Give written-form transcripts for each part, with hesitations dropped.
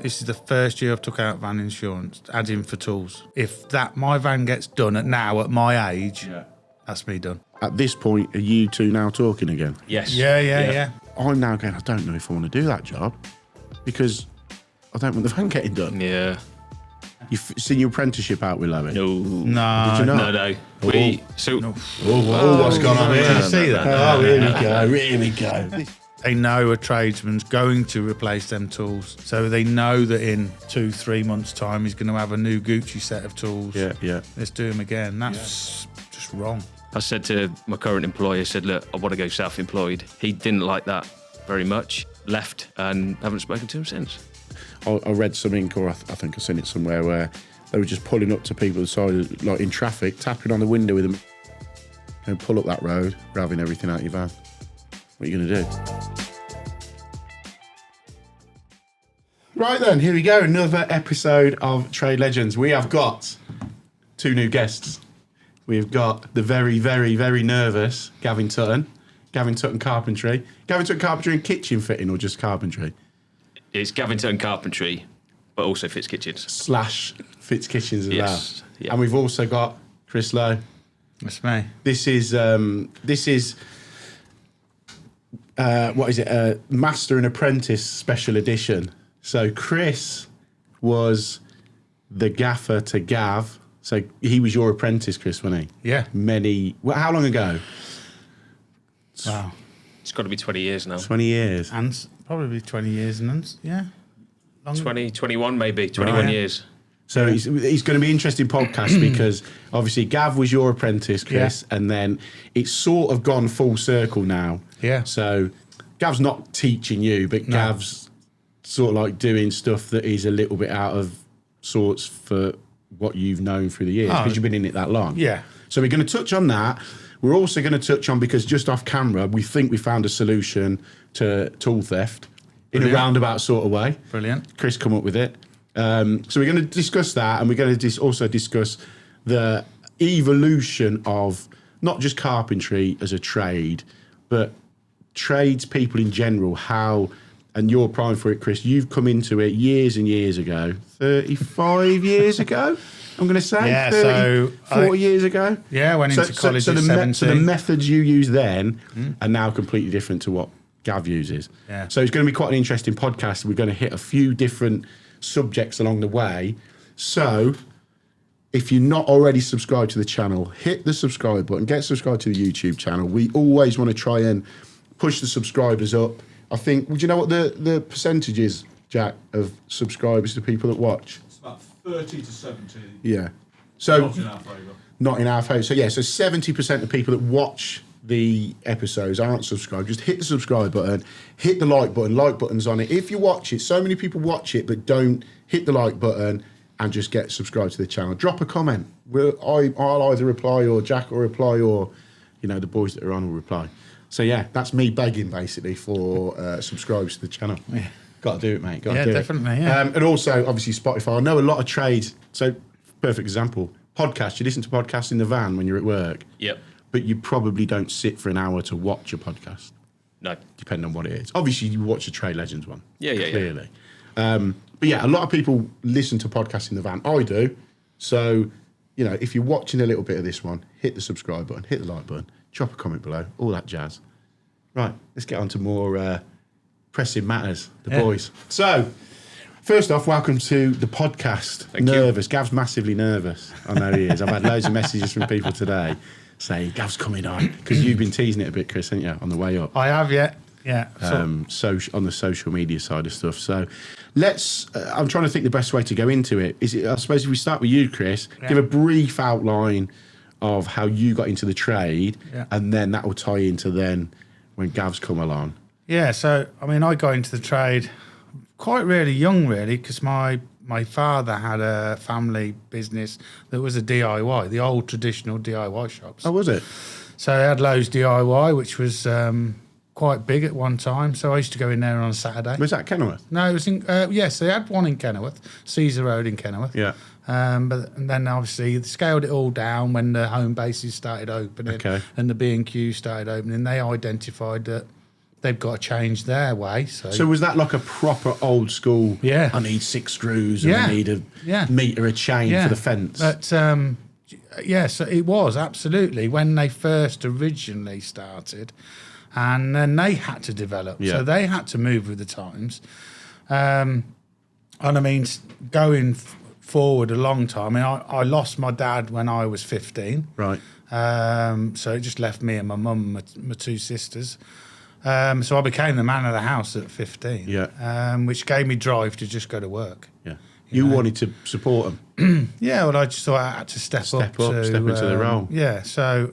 This is the first year I've took out van insurance, adding for tools. If my van gets done at my age, that's me done. At this point, are you two now talking again? Yes. Yeah. I'm now going, I don't know if I want to do that job because I don't want the van getting done. Yeah. You've seen your apprenticeship out with Lowe? No. Did you not? No. What's going on here? Did you see that? Oh, here we go. They know a tradesman's going to replace them tools. So they know that in 2-3 months' time, he's going to have a new Gucci set of tools. Yeah. Let's do them again. That's just wrong. I said to my current employer, I said, look, I want to go self-employed. He didn't like that very much, left, and haven't spoken to him since. I read something, or I think I've seen it somewhere, where they were just pulling up to people's side, like in traffic, tapping on the window with them, and pull up that road, grabbing everything out of your van. What are you going to do? Right then, here we go. Another episode of Trade Legends. We have got 2 new guests. We've got the very, very, very nervous Gavin Tutton. Gavin Tutton Carpentry. Gavin Tutton Carpentry and kitchen fitting, or just carpentry? It's Gavin Tutton Carpentry, but also fits kitchens. / fits kitchens as well. Yeah. And we've also got Chris Lowe. That's me. This is what is it? Master and Apprentice special edition. So Chris was the gaffer to Gav. So he was your apprentice, Chris, wasn't he? Yeah. How long ago? Wow. It's got to be 20 years now. 20 years. And probably 20 years and yeah. 21 maybe, 21 years. So it's going to be an interesting podcast because obviously Gav was your apprentice, Chris, and then it's sort of gone full circle now. Yeah. So Gav's not teaching you, but Gav's sort of like doing stuff that is a little bit out of sorts for what you've known through the years because you've been in it that long. Yeah. So we're going to touch on that. We're also going to touch on, because just off camera, we think we found a solution to tool theft in a roundabout sort of way. Brilliant. Chris come up with it. So we're going to discuss that, and we're going to also discuss the evolution of not just carpentry as a trade, but tradespeople in general, how, and you're prime for it, Chris, you've come into it years and years ago, 35 years ago, I'm going to say, Yeah, 40 years ago. Yeah, I went into college at 17. So the methods you used then are now completely different to what Gav uses. Yeah. So it's going to be quite an interesting podcast. We're going to hit a few different subjects along the way. So if you're not already subscribed to the channel, hit the subscribe button, get subscribed to the YouTube channel. We always want to try and push the subscribers up. I think, would you know what the percentage is, Jack, of subscribers to people that watch? It's about 30 to 70. Yeah. So Not in our favour. not in our favour. So yeah, so 70% of people that watch the episodes aren't subscribed. Just hit the subscribe button, hit the like button, like buttons on it. If you watch it, so many people watch it but don't hit the like button and just get subscribed to the channel. Drop a comment. I'll either reply, or Jack will reply, or the boys that are on will reply. So yeah, that's me begging basically for subscribers to the channel. Yeah. Got to do it, mate. Got to do definitely, it. yeah. And also, obviously, Spotify. I know a lot of trades. So, perfect example. Podcasts. You listen to podcasts in the van when you're at work. Yep. But you probably don't sit for an hour to watch a podcast. No. Depending on what it is. Obviously, you watch the Trade Legends one. Yeah. Clearly. But yeah, a lot of people listen to podcasts in the van. I do. So, if you're watching a little bit of this one, hit the subscribe button, hit the like button, drop a comment below, all that jazz. Right, let's get on to more pressing matters, the boys. So, first off, welcome to the podcast. Thank you. Nervous. Gav's massively nervous. I know he is. I've had loads of messages from people today saying, Gav's coming on. Because you've been teasing it a bit, Chris, haven't you, on the way up? I have, yeah. Yeah. So on the social media side of stuff. So let's, I'm trying to think the best way to go into it. I suppose if we start with you, Chris, give a brief outline of how you got into the trade, and then that will tie into then when Gav's come along. Yeah, so, I got into the trade quite really young, really, because my father had a family business that was a DIY, the old traditional DIY shops. Oh, was it? So I had Lowe's DIY, which was quite big at one time. So I used to go in there on a Saturday. Was that Kenilworth? No, it was in, yes, they had one in Kenilworth, Caesar Road in Kenilworth. Yeah. And then obviously they scaled it all down when the home bases started opening and the B&Q started opening. They identified that they've got to change their way. So was that like a proper old school? Yeah. I need 6 screws and Yeah. I need a Yeah. metre of chain Yeah. for the fence. But yeah, so it was absolutely when they first originally started, and then they had to develop. Yeah. So they had to move with the times. And I mean, going forward a long time. I mean, I lost my dad when I was 15. Right. So it just left me and my mum, my 2 sisters. So I became the man of the house at 15. Yeah. Which gave me drive to just go to work. Yeah. You wanted to support them. Yeah, well, I just thought I had to step up, Step into the role. Yeah, so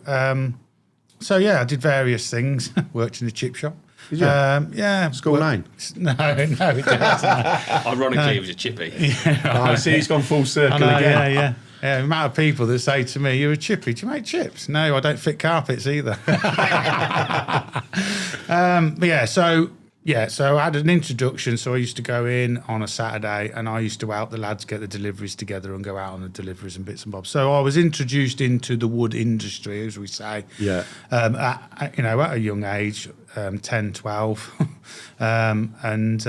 yeah, I did various things. Worked in a chip shop. Did you? Yeah. School Lane. No, it didn't. Ironically, it was a chippy. I see he's gone full circle I know, again. yeah. Yeah, the amount of people that say to me, "You're a chippy. Do you make chips?" No, I don't fit carpets either. But yeah, so I had an introduction. So I used to go in on a Saturday, and I used to help the lads get the deliveries together and go out on the deliveries and bits and bobs. So I was introduced into the wood industry, as we say. Yeah. At a young age, 10, 12, and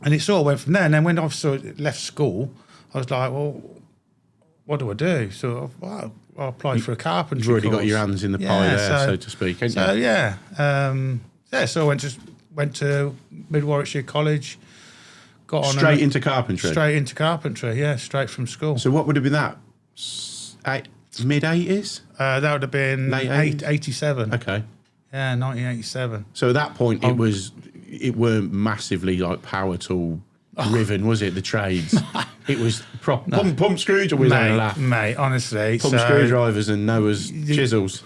it sort of went from there. And then when I sort of left school, I was like, well, what do I do? So I applied for a carpentry You've already course. got your hands in the pie there, so to speak, haven't So you? so I went to Mid Warwickshire College, got on Straight into carpentry. straight into carpentry, yeah, straight from school. So what would have been that? Mid-80s? That would have been Late 80s? 87. Okay. Yeah, 1987. So at that point, it weren't massively like power tool driven, was it? The trades. It was proper pump screws, or was that a laugh? Mate, honestly. Pump screwdrivers and Noah's chisels.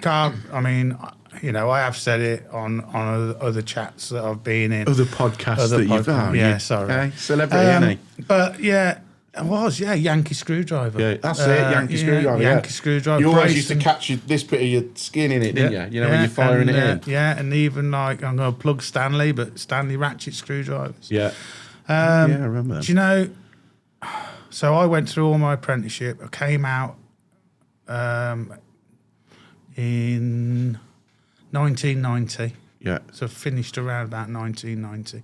I mean, I have said it on other chats that I've been in. Other podcasts that you've done. Yeah, sorry. Okay. Celebrity, isn't he? But yeah, it was, Yankee screwdriver. Yeah, that's it, Yankee screwdriver. Yankee screwdriver. You always brace used to and- catch this bit of your skin in it, didn't you? You know, when you're firing and, it in. Yeah, and even like, I'm going to plug Stanley, but Stanley ratchet screwdrivers. Yeah. Yeah, I remember that. Do you know, so I went through all my apprenticeship. I came out in 1990. Yeah. So I finished around about 1990.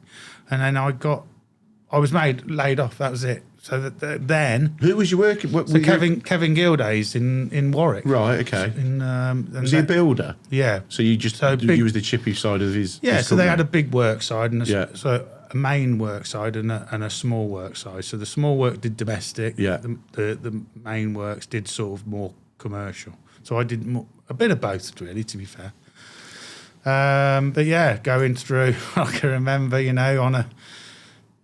And then I was laid off. That was it. So then... Who was you working with? So Kevin Gildays in Warwick. Right, okay. And Was he a builder? Yeah. So you just, you was the chippy side of his... Yeah, his so they company? had a big work side and Yeah. so a main work side and a small work side. So the small work did domestic. Yeah. The main works did sort of more commercial. So I did a bit of both, really, to be fair. But yeah, going through, I can remember, on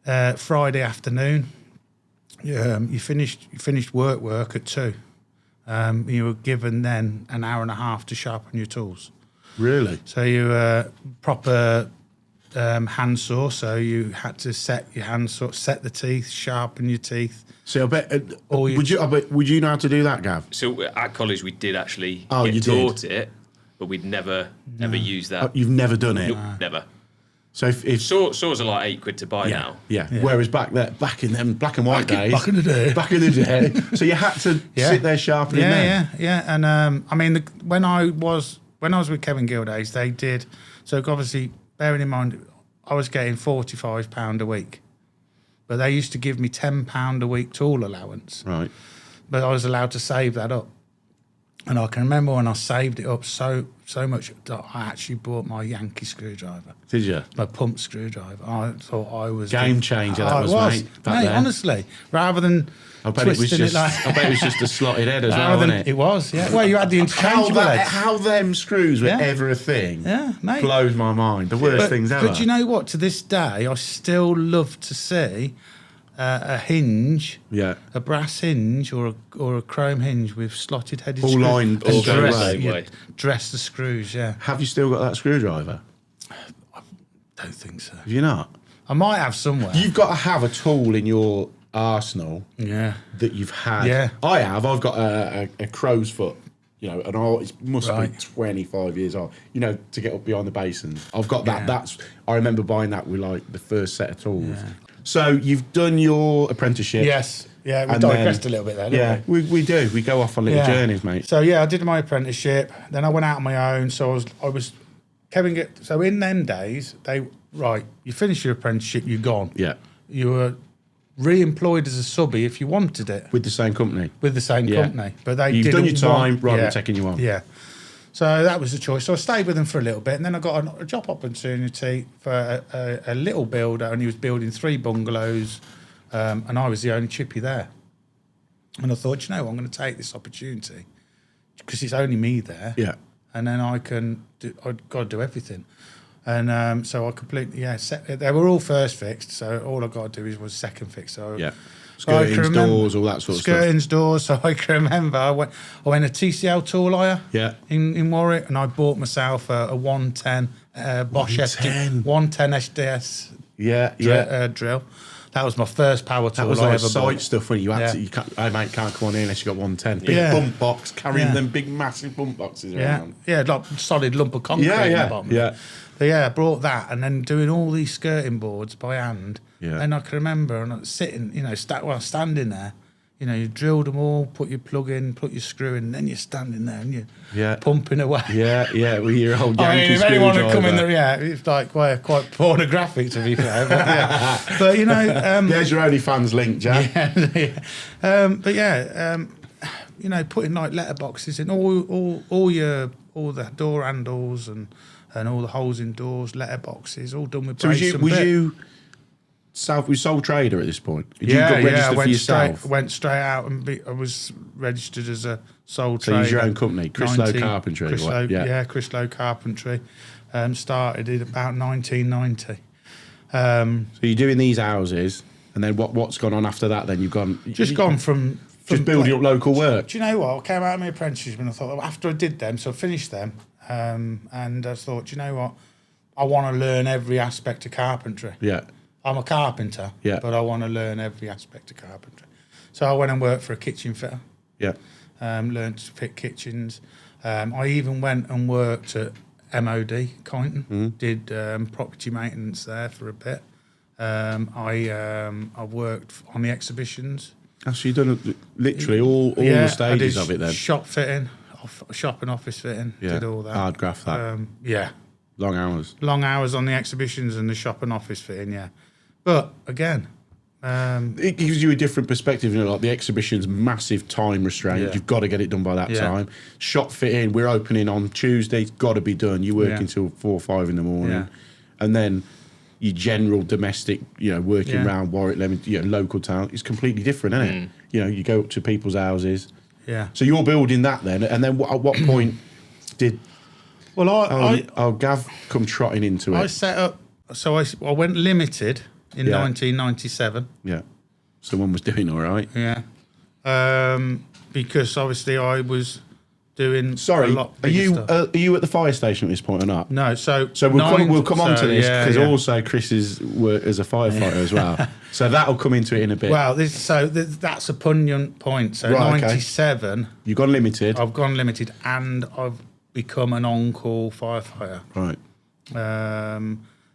a Friday afternoon, you finished work at 2. You were given then an hour and a half to sharpen your tools. Really? So you proper hand saw. So you had to set your hand saw, set the teeth, sharpen your teeth. So I bet... Or you- would you know how to do that, Gav? So at college, we did actually Oh, you get did? taught it, but we'd never used that. You've never done it? Nope, never. So if Saws are like £8 to buy now. Yeah. Whereas back in them black and white days, back in the day. back in the day, so you had to sit there sharpening them. Yeah. And I mean, when I was with Kevin Gildays, they did. So obviously, bearing in mind, I was getting £45 a week, but they used to give me £10 a week tool allowance. Right. But I was allowed to save that up. And I can remember when I saved it up so much that I actually bought my Yankee screwdriver, Did you? my pump screwdriver. I thought I was Game changer, that I was, mate, back then. honestly, rather than I bet it was twisting just. it like, I bet it was just a slotted head as well, rather than, wasn't it? it was, yeah. Well, you had the interchangeable heads. How them screws were Yeah. ever a thing? Yeah, mate. Blows my mind. The worst things ever. But do you know what? To this day, I still love to see a hinge, Yeah. a brass hinge or a chrome hinge with slotted headed All screws. lined, and all the dress, way. yeah, dress the screws, yeah. Have you still got that screwdriver? Don't think so. Have you not? I might have somewhere. You've got to have a tool in your arsenal Yeah. that you've had. Yeah. I have. I've got a crow's foot, and it must be Right. 25 years old, to get up behind the basin. I've got that. Yeah. I remember buying that with like the first set of tools. So you've done your apprenticeship. Yes. Yeah, we And digressed then- a little bit there, didn't we? we do. We go off on little journeys, mate. So yeah, I did my apprenticeship. Then I went out on my own. So I was So in them days, you finish your apprenticeship, you're gone. Yeah. You were re-employed as a subby if you wanted it. With the same company. With the same company. But they You've didn't done your time, want, rather than taking you on. Yeah. So that was the choice. So I stayed with them for a little bit, and then I got a job opportunity for a little builder, and he was building 3 bungalows, and I was the only chippy there. And I thought, I'm going to take this opportunity because it's only me there. Yeah. And then I've got to do everything. And so I completely, they were all first fixed, so all I got to do was second fixed. So skirtings, doors, all that sort of stuff. Skirtings, doors. So I can remember I went a TCL tool hire in Warwick, and I bought myself a 110 Bosch 110 SDS drill. That was my first power tool. That was I like ever site bought. stuff when you had to. You can't come on in unless you got 110. Big bump box, carrying them big massive bump boxes around. Like a solid lump of concrete in the bottom. But I brought that, and then doing all these skirting boards by hand. Yeah. And I can remember, and I was sitting, standing there. You drilled them all, put your plug in, put your screw in, and then you're standing there and you're pumping away. With your old Yankee if anyone had come in screwdriver. there, it's like quite pornographic to be fair. But There's your OnlyFans link, Jack. Putting like letterboxes in all the door handles and all the holes in doors, letterboxes, all done with So brace was you sole trader at this point? Did you I register went for yourself? went straight out and I was registered as a sole trader. So you used your own company, Chris Lowe Carpentry. Chris Lowe Carpentry. Started in about 1990. So you're doing these houses, and then what's gone on after that? Then you've gone gone from just building up local work. Do you know what? I came out of my apprenticeship and I thought, after I did them, so I finished them, and I thought, do you know what? I want to learn every aspect of carpentry. Yeah. I'm a carpenter, but I want to learn every aspect of carpentry. So I went and worked for a kitchen fitter. Yeah. Learned to fit kitchens. I even went and worked at MOD, Coynton. Did property maintenance there for a bit. I worked on the exhibitions. So you've done literally all the stages of it then? Shop fitting, shop and office fitting, did all that. Hard graft that. Long hours. Long hours on the exhibitions and the shop and office fitting, But again, it gives you a different perspective. Like the exhibition's massive time restraint. You've got to get it done by that time. Shop fitting, we're opening on Tuesday. It's got to be done. You work until 4 or 5 in the morning, and then your general domestic, working around Warwick, Leamington, local town. It's completely different, isn't it? You go up to people's houses. Yeah. So you're building that then, and then at what point did? Well, Gav come trotting into it. I set up. So I went limited in 1997. Yeah. Someone was doing all right. Yeah. Because obviously I was doing Sorry, a lot bigger stuff. Are you at the fire station at this point or not? No, so we'll come on to this because also Chris's work as a firefighter as well. So that'll come into it in a bit. Well, that's a poignant point. So 97, you've gone limited. I've gone limited, and I've become an on-call firefighter. Right.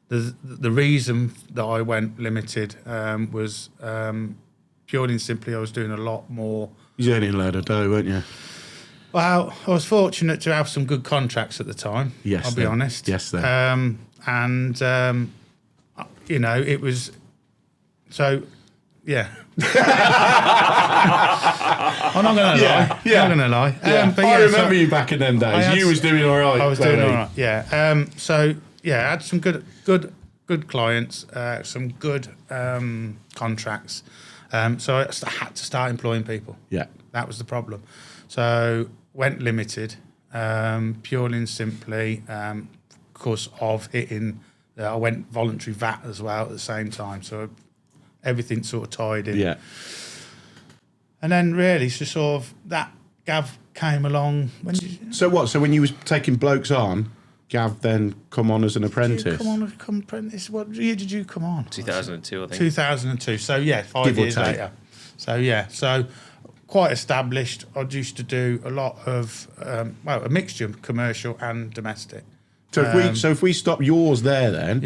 The reason that I went limited was purely and simply I was doing a lot more. You're earning a load of dough, weren't you? Well, I was fortunate to have some good contracts at the time. Yes, I'll be honest. Yes, it was so. Yeah. I'm not going to lie. Yeah. I'm not going to lie. But I remember you back in them days. You was doing all right. I was doing all right. Yeah. I had some good clients, some good contracts. So I had to start employing people. Yeah. That was the problem. So went limited, purely and simply, because of hitting. I went voluntary VAT as well at the same time. So everything sort of tied in. Yeah. And then really, so sort of that Gav came along. So what? So when you was taking blokes on, Gav then come on as an apprentice? Come apprentice. What year did you come on? 2002, I think. 2002. So 5 years later. So quite established. I used to do a lot of a mixture of commercial and domestic. So if we stop yours there, then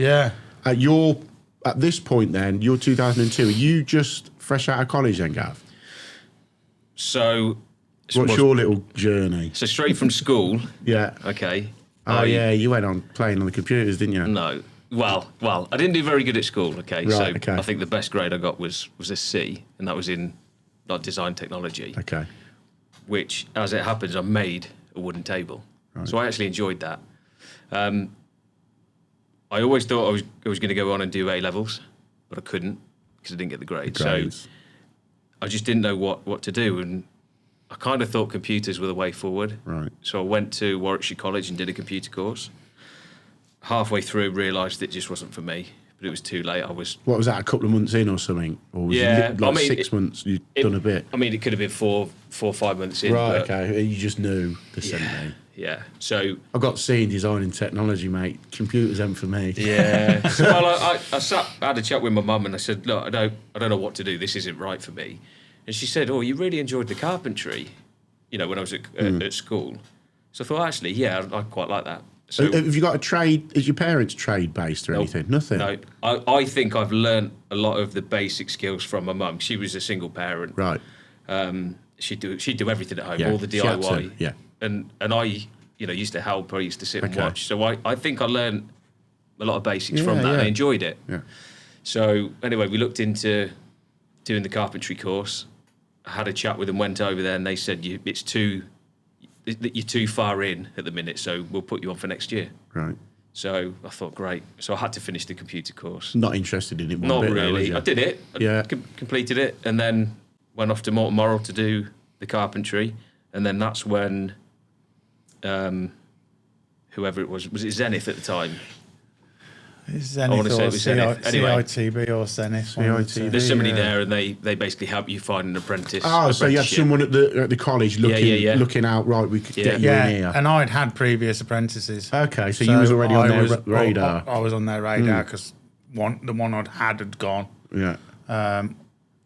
at this point, then you're 2002. Are you just fresh out of college, then, Gav? So what's your little journey? So straight from school. Yeah. Okay. Oh, yeah, you went on playing on the computers, didn't you? No. Well, I didn't do very good at school, okay? Right, So okay. I think the best grade I got was a C, and that was in like design technology, Okay. which, as it happens, I made a wooden table. Right. So I actually enjoyed that. I always thought I was going to go on and do A-levels, but I couldn't because I didn't get the grades. Grades. So I just didn't know what to do, and I kind of thought computers were the way forward. Right. So I went to Warwickshire College and did a computer course. Halfway through, realised it just wasn't for me, but it was too late. What was that, a couple of months in or something? Or was Yeah, it like I mean, 6 months you'd done a bit? I mean, it could have been four or 5 months in. Right, but okay. You just knew the same day. Yeah. So I got C in design and technology, mate. Computers ain't for me. yeah. So I had a chat with my mum and I said, look, I don't know what to do. This isn't right for me. And she said, oh, you really enjoyed the carpentry, when I was at school. So I thought, actually, yeah, I quite like that. So Have you got a trade? Is your parents trade based or anything? Nothing. No, I think I've learnt a lot of the basic skills from my mum. She was a single parent. Right. She'd do everything at home, Yeah, all the she had to, DIY. yeah. And I, used to help. I used to sit and Okay. watch. So I think I learned a lot of basics from Yeah, that. And yeah. I enjoyed it. Yeah. So anyway, we looked into doing the carpentry course. I had a chat with them, went over there, and they said you're too far in at the minute, so we'll put you on for next year. Right. So I thought, great. So I had to finish the computer course. Not interested in it. One Not bit, though, was really. you? I did it. Yeah. I completed it, and then went off to Morton Morrow to do the carpentry, and then that's when whoever it was it Zenith at the time? Zenith wanna say or it was Zenith. Anyway. CITB or Zenith. one of the two. There's somebody Yeah. there, and they basically help you find an apprentice. Oh, so you had apprenticeship. someone at the college looking out, right, we could get you Yeah, in here. and I'd had previous apprentices. Okay, so you was already on their radar. I was on their radar because the one I'd had gone. Yeah.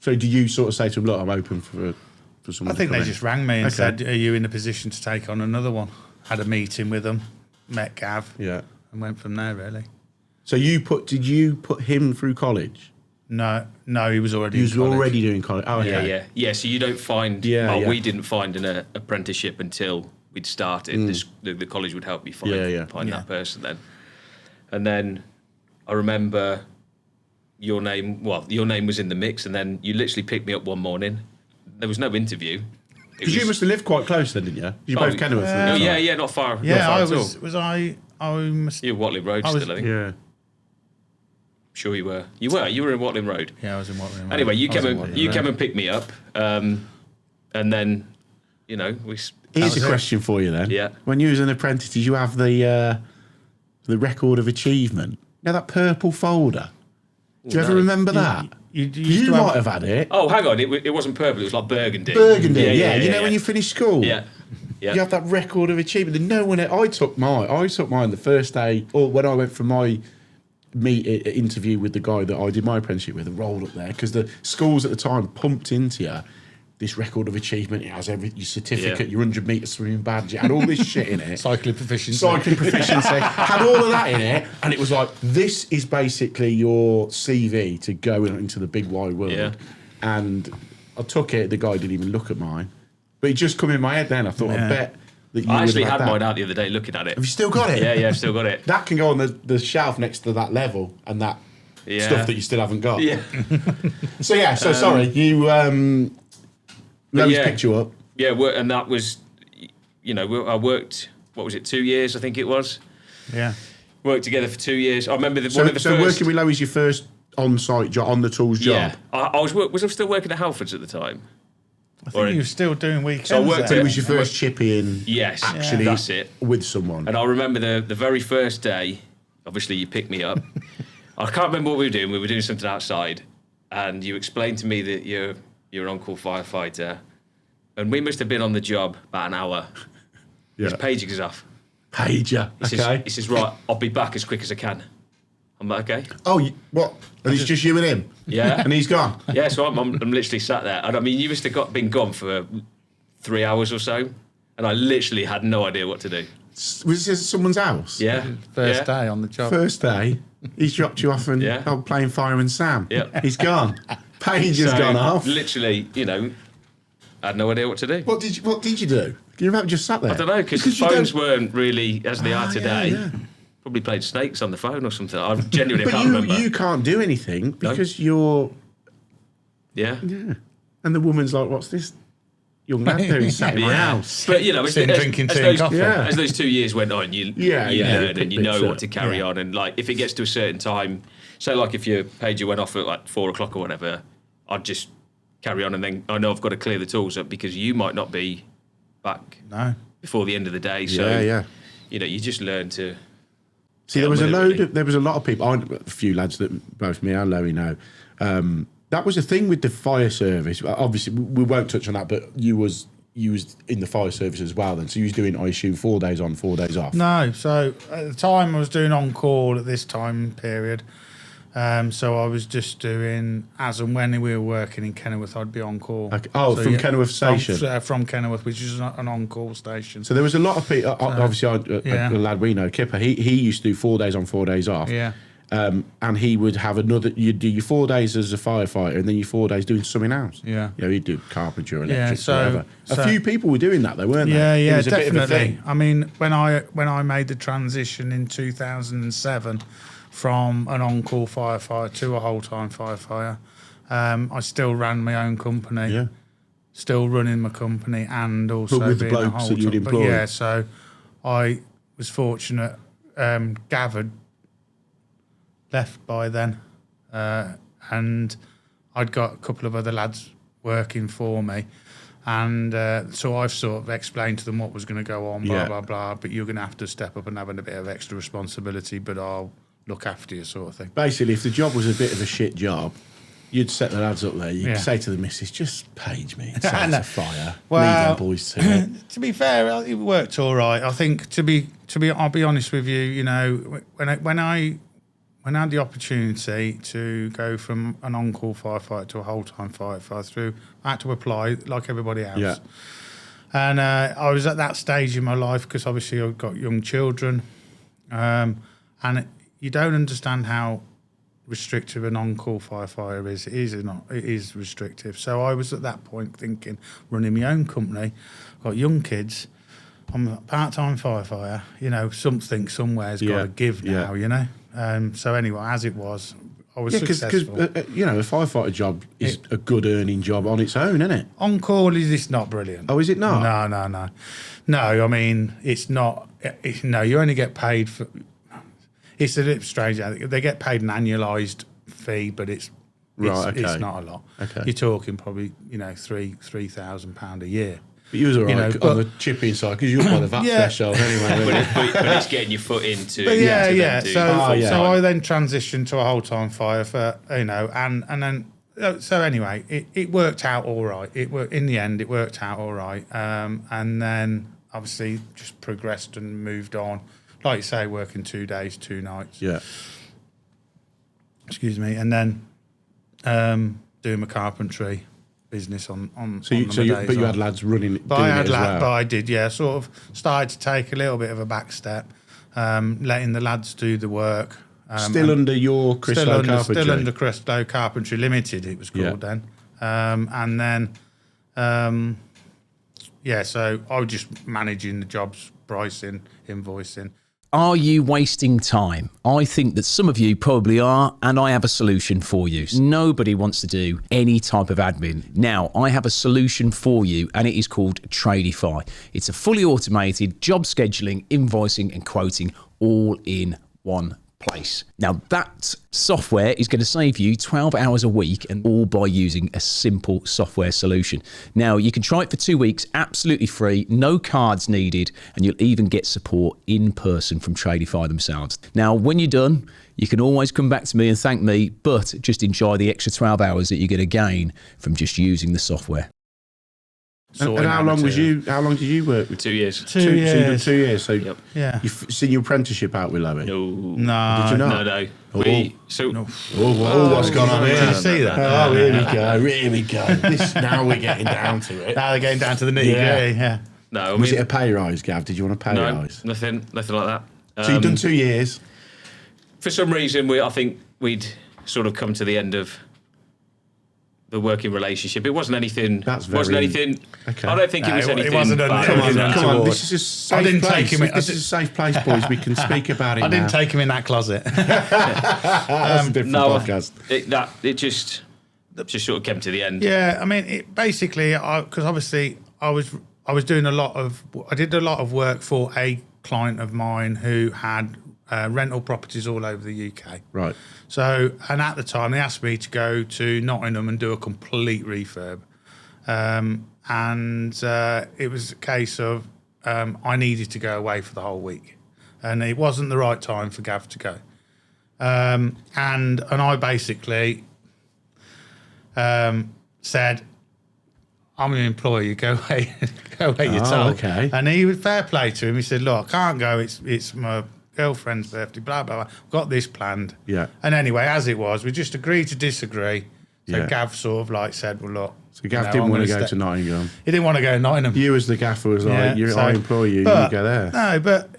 So do you sort of say to them, look, I'm open for someone I think to come they in? just rang me and Okay. said, "Are you in a position to take on another one?" Had a meeting with them, met Gav, Yeah. and went from there. Really. So did you put him through college? No, he was already. He in was college. already doing college. Oh, okay. Yeah. So you don't find. Yeah, well, yeah. we didn't find an apprenticeship until we'd started. The college would help you find Yeah. that person then. And then I remember your name. Well, your name was in the mix, and then you literally picked me up one morning. There was no interview. Because you must have lived quite close then, didn't you? You both Kenilworth. Oh, yeah, not far. Yeah, not far I at was. all. Was I? I must. You're Watling Road I was- still, I think. Yeah. Sure you were. You were in Watling Road. Yeah, I was in Watling. Anyway, you I was came in and Watling you Road. came and picked me up, and then we. Here's was a it. question for you then. Yeah. When you was an apprentice, did you have the record of achievement? You know that purple folder? Do you ever no. remember that? You used You to might have had it. Oh, hang on. It wasn't purple. It was like burgundy. Burgundy, yeah. You know when you finished school? Yeah. Yeah. You have that record of achievement. And no one. I took mine the first day, or when I went for my interview with the guy that I did my apprenticeship with, and rolled up there because the schools at the time pumped into you this record of achievement. It has your certificate, your 100-metre swimming badge. It had all this shit in it. cycling proficiency. Cycling proficiency. Had all of that in it, and it was like, this is basically your CV to go into the big wide world. Yeah. And I took it. The guy didn't even look at mine, but it just come in my head. Then I thought, I bet that you I actually would have had that. mine out the other day looking at it. Have you still got it? Yeah, I've still got it. That can go on the shelf next to that level and that Yeah. stuff that you still haven't got. Yeah. So sorry, you Lowe's yeah. picked you up. Yeah, and that was, I worked, 2 years, I think it was. Yeah. Worked together for 2 years. I remember one So of the first... working with Lowe is your first on-site job, on the tools job. Yeah. I was I still working at Halfords at the time? I think you were still doing weekends. So I worked So there. it was your first chippy in. Yes, Actually, that's it. with someone. And I remember the very first day, obviously you picked me up. I can't remember what we were doing. We were doing something outside. And you explained to me that you're an on-call firefighter. And we must have been on the job about an hour. Yeah. His paging is off. Pager. He says, right, I'll be back as quick as I can. I'm like, okay. Oh, what? And it's just you and him? Yeah. And he's gone? Yeah, so I'm literally sat there. And I mean, you must have been gone for 3 hours or so. And I literally had no idea what to do. Was this someone's house? Yeah. First yeah. day on the job. First day, he's dropped you off and Yeah. playing Fireman Sam. Yeah. He's gone. Page has So, gone off. Literally, I had no idea what to do. What did you do? You have just sat there. I don't know, because you phones don't- weren't really as they are today. Yeah. Probably played snakes on the phone or something. I genuinely But can't remember. you can't do anything because you're... Yeah. Yeah. And the woman's like, what's this young lad doing sat in my house? But, you know, Sitting drinking tea and those, coffee. Yeah. as those 2 years went on, you Yeah, you yeah. learn and you Bit know better. what to carry on. And, like, if it gets to a certain time, say, like, if your pager went off at, like, 4 o'clock or whatever, I'd just carry on and then I know I've got to clear the tools up because you might not be back No. before the end of the day. So, Yeah. you know, you just learn to... See, there was a lot of people. A few lads that both me and Lowe know. That was a thing with the fire service. Obviously, we won't touch on that. But you was in the fire service as well. Then, so you was doing, I assume, 4 days on, 4 days off. No, so at the time I was doing on call at this time period. So I was just doing as and when we were working in Kenilworth, I'd be on call. Okay. Oh, So, from Kenilworth Station. From Kenilworth, which is an on call station. So there was a lot of people. Obviously, yeah. the lad we know, Kipper, he used to do 4 days on, 4 days off. Yeah. And he would have another. You'd do your 4 days as a firefighter, and then your 4 days doing something else. Yeah. You know, he'd do carpentry, electric, Yeah, so- whatever. so- A few people were doing that, though, weren't Yeah, they? It yeah, was a bit of a definitely. thing. I mean, when I made the transition in 2007 from an on-call firefighter to a whole-time firefighter, I still ran my own company. Yeah. Still running my company and also But with the being a blokes that you'd whole-time. But employ. yeah, so I was fortunate. Gavin left by then, and I'd got a couple of other lads working for me. And so I've sort of explained to them what was going to go on, blah, Yeah. blah, blah. But you're going to have to step up and have a bit of extra responsibility, but I'll look after you, sort of thing. Basically, if the job was a bit of a shit job, you'd set the lads up there. You'd Yeah. say to the missus, just page me. It's a fire. Well, Leave them boys to it. To be fair, it worked all right. I think I'll be honest with you. You know, when I had the opportunity to go from an on-call firefighter to a whole-time firefighter, I had to apply like everybody else. Yeah. And I was at that stage in my life because obviously I've got young children, and you don't understand how restrictive an on-call firefighter is. It is restrictive. So I was at that point thinking, running my own company, got young kids, I'm a part-time firefighter, you know, something somewhere's got to give now, you know. So anyway, as it was, I was successful. Because you know, a firefighter job is a good earning job on its own, isn't it? On-call is not brilliant. Oh, is it not? No, I mean, it's not. No, you only get paid for... It's a bit strange. They get paid an annualised fee, but it's Right, okay. it's not a lot. Okay. You're talking probably, you know, £3,000 a year. But you was all right know, on but- the chipping side because you were by the VAT Yeah. threshold anyway. weren't you? but it's getting your foot into... But yeah. to then do So, full-time. so I then transitioned to a whole-time fire for, you know, and then so anyway, it worked out all right. In the end, it worked out all right. And then obviously just progressed and moved on. Like you say, working 2 days, 2 nights. Yeah. Excuse me, and then doing my carpentry business on. But you had lads running. But doing I had it as well. but I did, yeah. Sort of started to take a little bit of a back step, letting the lads do the work. Still under your Chris Lowe Carpentry. Still under Chris Lowe Carpentry Limited, it was called then. And then, so I was just managing the jobs, pricing, invoicing. Are you wasting time? I think that some of you probably are, and I have a solution for you. Nobody wants to do any type of admin. Now, I have a solution for you, and it is called Tradify. It's a fully automated job scheduling, invoicing, and quoting all in one place. Now, that software is going to save you 12 hours a week, and all by using a simple software solution. Now, you can try it for 2 weeks, absolutely free, no cards needed, and you'll even get support in person from Tradify themselves. Now, when you're done, you can always come back to me and thank me, but just enjoy the extra 12 hours that you're going to gain from just using the software. And how long was you? How long did you work with? 2 years. Two So you did years. 2 years. So Yep. Yeah. you've seen your apprenticeship out with Lowe. No. No. Did you not? No. Oh. Oh, what's gone on here? Did you see that? Oh, here we go. Here we go. Now we're getting down to it. Now they're getting down to the nitty-gritty, yeah. No, I Was mean, it a pay rise, Gav? Did you want a pay no, rise? nothing like that. So you've done 2 years. For some reason, I think we'd sort of come to the end of the working relationship. It wasn't anything. That's wasn't very- anything. Okay. I don't think No, it was it anything. wasn't bad. anything. Come on, Yeah. come on. Toward. This is a safe I didn't place. take him in- This is a safe place, boys. We can speak about it I didn't now. take him in that closet. That's a different No, podcast. it just sort of came to the end. Yeah, I mean, it basically, because obviously I was doing I did a lot of work for a client of mine who had rental properties all over the UK. Right. So, and at the time they asked me to go to Nottingham and do a complete refurb. And it was a case of I needed to go away for the whole week. And it wasn't the right time for Gav to go. And I basically said, I'm an employee, go away you're told. Okay. And he was fair play to him. He said, look, I can't go, it's my girlfriend's birthday, blah, blah, blah. Got this planned. Yeah. And anyway, as it was, we just agreed to disagree. So Yeah. Gav sort of like said, well, look. So Gav you know, didn't I'm want to gonna go to Nottingham. He didn't want to go to Nottingham. You as the gaffer was like, Yeah, I employ you, but- you go there. No, but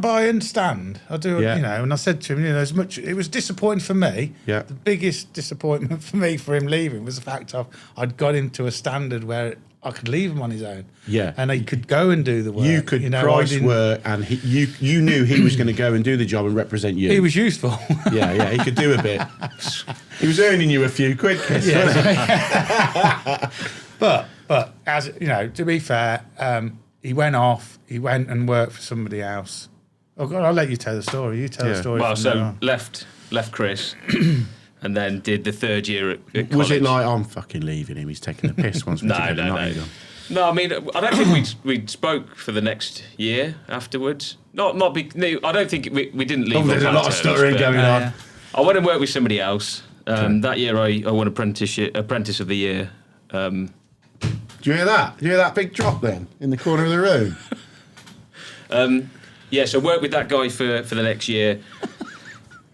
I understand. I do, Yeah. you know. And I said to him, you know, as much it was disappointing for me. Yeah. The biggest disappointment for me for him leaving was the fact of I'd got him to a standard where I could leave him on his own. Yeah. And he could go and do the work. You could know, I price didn't- work, and you knew he was going to go and do the job and represent you. He was useful. yeah, he could do a bit. He was earning you a few quid, Chris. But as you know, to be fair, he went off. He went and worked for somebody else. Oh God, I'll let you tell the story. You tell the Yeah. story. Well, from then so on. left Chris, and then did the third year at college. Was it like, I'm fucking leaving him, he's taking a piss once we No, get to no. Nottingham? No, I mean, I don't think we spoke for the next year afterwards. Not big. No, I don't think we didn't leave. There's on a lot bad of terms, stuttering but going on. I went and worked with somebody else. That year, I won Apprentice of the Year. Do you hear that? Do you hear that big drop then in the corner of the room? Yeah, so I worked with that guy for the next year.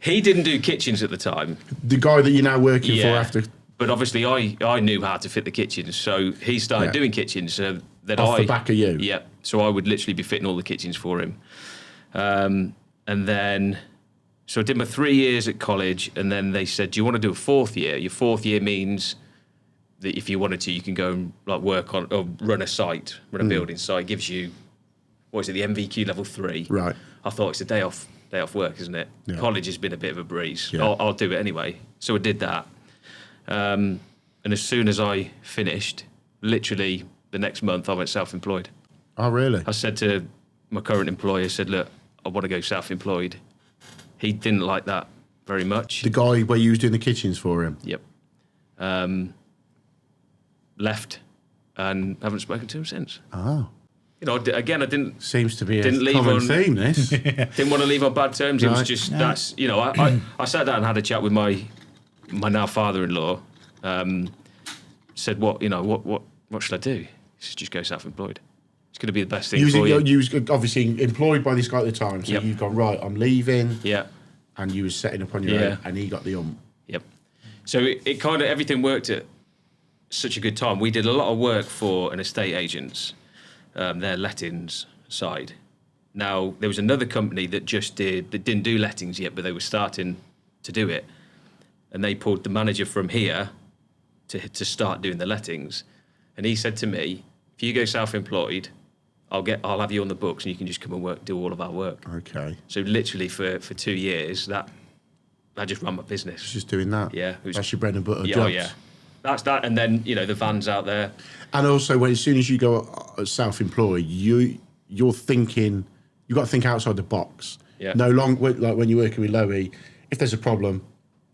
He didn't do kitchens at the time. The guy that you're now working for Yeah. after But obviously, I knew how to fit the kitchens, so he started Yeah. doing kitchens. So that Off the back of you? Yeah. So I would literally be fitting all the kitchens for him, and then so I did my 3 years at college, and then they said, "Do you want to do a fourth year? Your fourth year means that if you wanted to, you can go and like work on or run a site, run a building site. Gives you what is it, the MVQ level 3? Right. I thought it's a day off work, isn't it? Yeah. College has been a bit of a breeze. Yeah. I'll do it anyway. So I did that. And as soon as I finished, literally the next month, I went self-employed. Oh, really? I said to my current employer, I said, look, I want to go self-employed. He didn't like that very much. The guy where you was doing the kitchens for him? Yep. Left and haven't spoken to him since. Oh. You know, again, I didn't Seems to be a Didn't leave common on- theme, this. didn't want to leave on bad terms. It was Right. just that's you know I sat down and had a chat with my now father-in-law. Said what should I do? He said just go self-employed. It's going to be the best thing You was, for you. you was obviously employed by this guy at the time, so Yep. you've gone, right, I'm leaving, Yeah, and you was setting up on your Yeah. own, and he got the yep. So it kind of everything worked at such a good time. We did a lot of work for an estate agents, their lettings side. Now there was another company that didn't do lettings yet, but they were starting to do it, and they pulled the manager from here to start doing the lettings, and he said to me, "If you go self-employed, I'll have you on the books, and you can just come and do all of our work." Okay. So literally for 2 years, that I just ran my business. Just doing that. Yeah, it was- That's your bread and butter Yeah, jobs. oh, yeah. That's that, and then the van's out there. And also, as soon as you go self-employed, you're thinking, you've got to think outside the box. Yeah. No longer, like when you're working with Lowe, if there's a problem,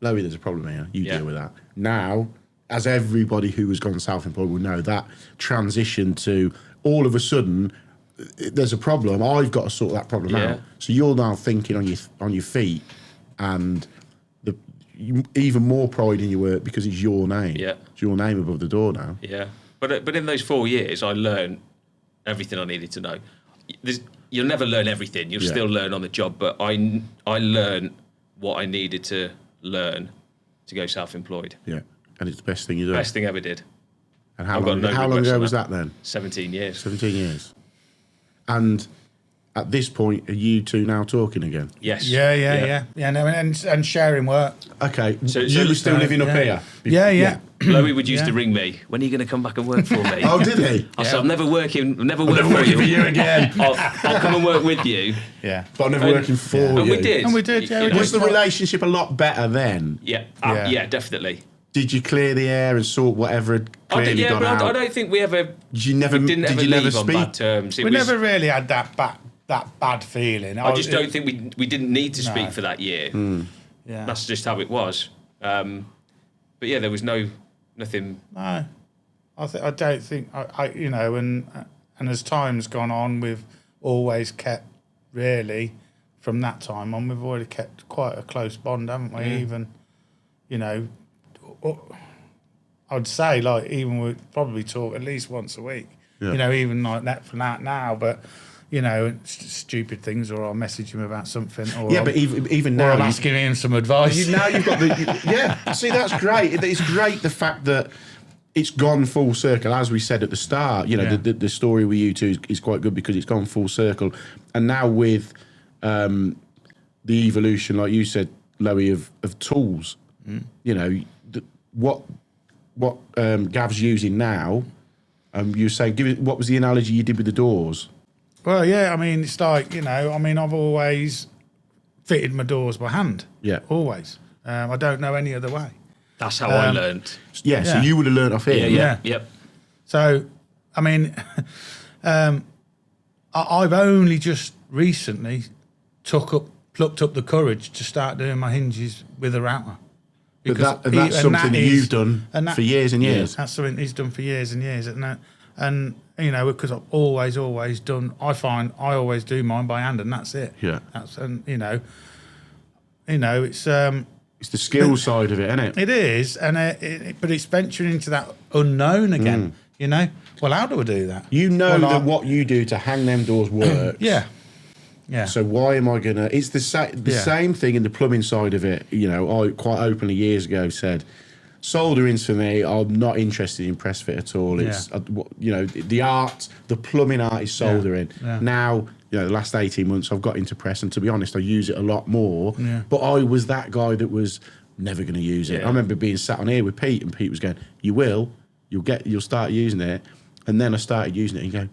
Lowe, there's a problem here, you Yeah. deal with that. Now, as everybody who has gone self-employed will know, that transition to all of a sudden, there's a problem, I've got to sort that problem Yeah. out. So you're now thinking on your feet, and even more pride in your work because it's your name. Yeah. It's your name above the door now. Yeah, but in those 4 years, I learned everything I needed to know. You'll never learn everything. You'll Yeah. still learn on the job, but I learned what I needed to learn to go self-employed. Yeah. And it's the best thing you do. Best thing I ever did. And how I've got long, no how long regrets ago on was that. that then? 17 years. 17 years. And at this point, are you two now talking again? Yes. Yeah. No, and sharing work. Okay. So you were still living up yeah. here? Yeah. Lowe would used to ring me. When are you going to come back and work for me? Oh, did he? I said, I'm never working for you again. I'll come and work with you. Yeah. But I'm never working for you. And we did. And we did, yeah, we did. Was the relationship a lot better then? Yeah, Yeah. definitely. Did you clear the air and sort whatever had clearly gone out? I don't think we ever. Did you never didn't ever leave leave on speak? bad terms. We never really had that bad feeling. I just don't think we didn't need to speak No. for that year. Yeah. That's just how it was. But yeah, there was nothing. No, I don't think and as time's gone on, we've always kept really from that time on. We've already kept quite a close bond, haven't we? Even, I'd say like even we probably talk at least once a week. Yeah. Even like that for that now, but. Stupid things, or I'll message him about something, or Yeah, but even now, or I'm asking him some advice. now you've got the yeah. See, that's great. It's great the fact that it's gone full circle, as we said at the start. Yeah. The story with you two is quite good because it's gone full circle, and now with the evolution, like you said, Lowe, of tools. What Gav's using now. You were saying, what was the analogy you did with the doors? Well, yeah, it's like, I've always fitted my doors by hand. Yeah. Always. I don't know any other way. That's how I learned. Yeah, so Yeah. you would have learnt off here. Yeah. Yep. So, I've only just recently plucked up the courage to start doing my hinges with a router. But that's something that you've done for years and years. That's something he's done for years and years. And because I've always done, I find I always do mine by hand, and that's it. Yeah. It's It's the skill side of it, isn't it? it is, but it's venturing into that unknown again. Well, how do I do that? You know Well, that what you do to hang them doors works. Yeah. So why am I gonna? It's the same thing in the plumbing side of it. I quite openly years ago said, soldering's for me. I'm not interested in press fit at all. It's the art, the plumbing art is soldering. Yeah. Now, the last 18 months I've got into press, and to be honest, I use it a lot more. Yeah. But I was that guy that was never going to use it. Yeah. I remember being sat on here with Pete, and Pete was going, you'll start using it. And then I started using it and go,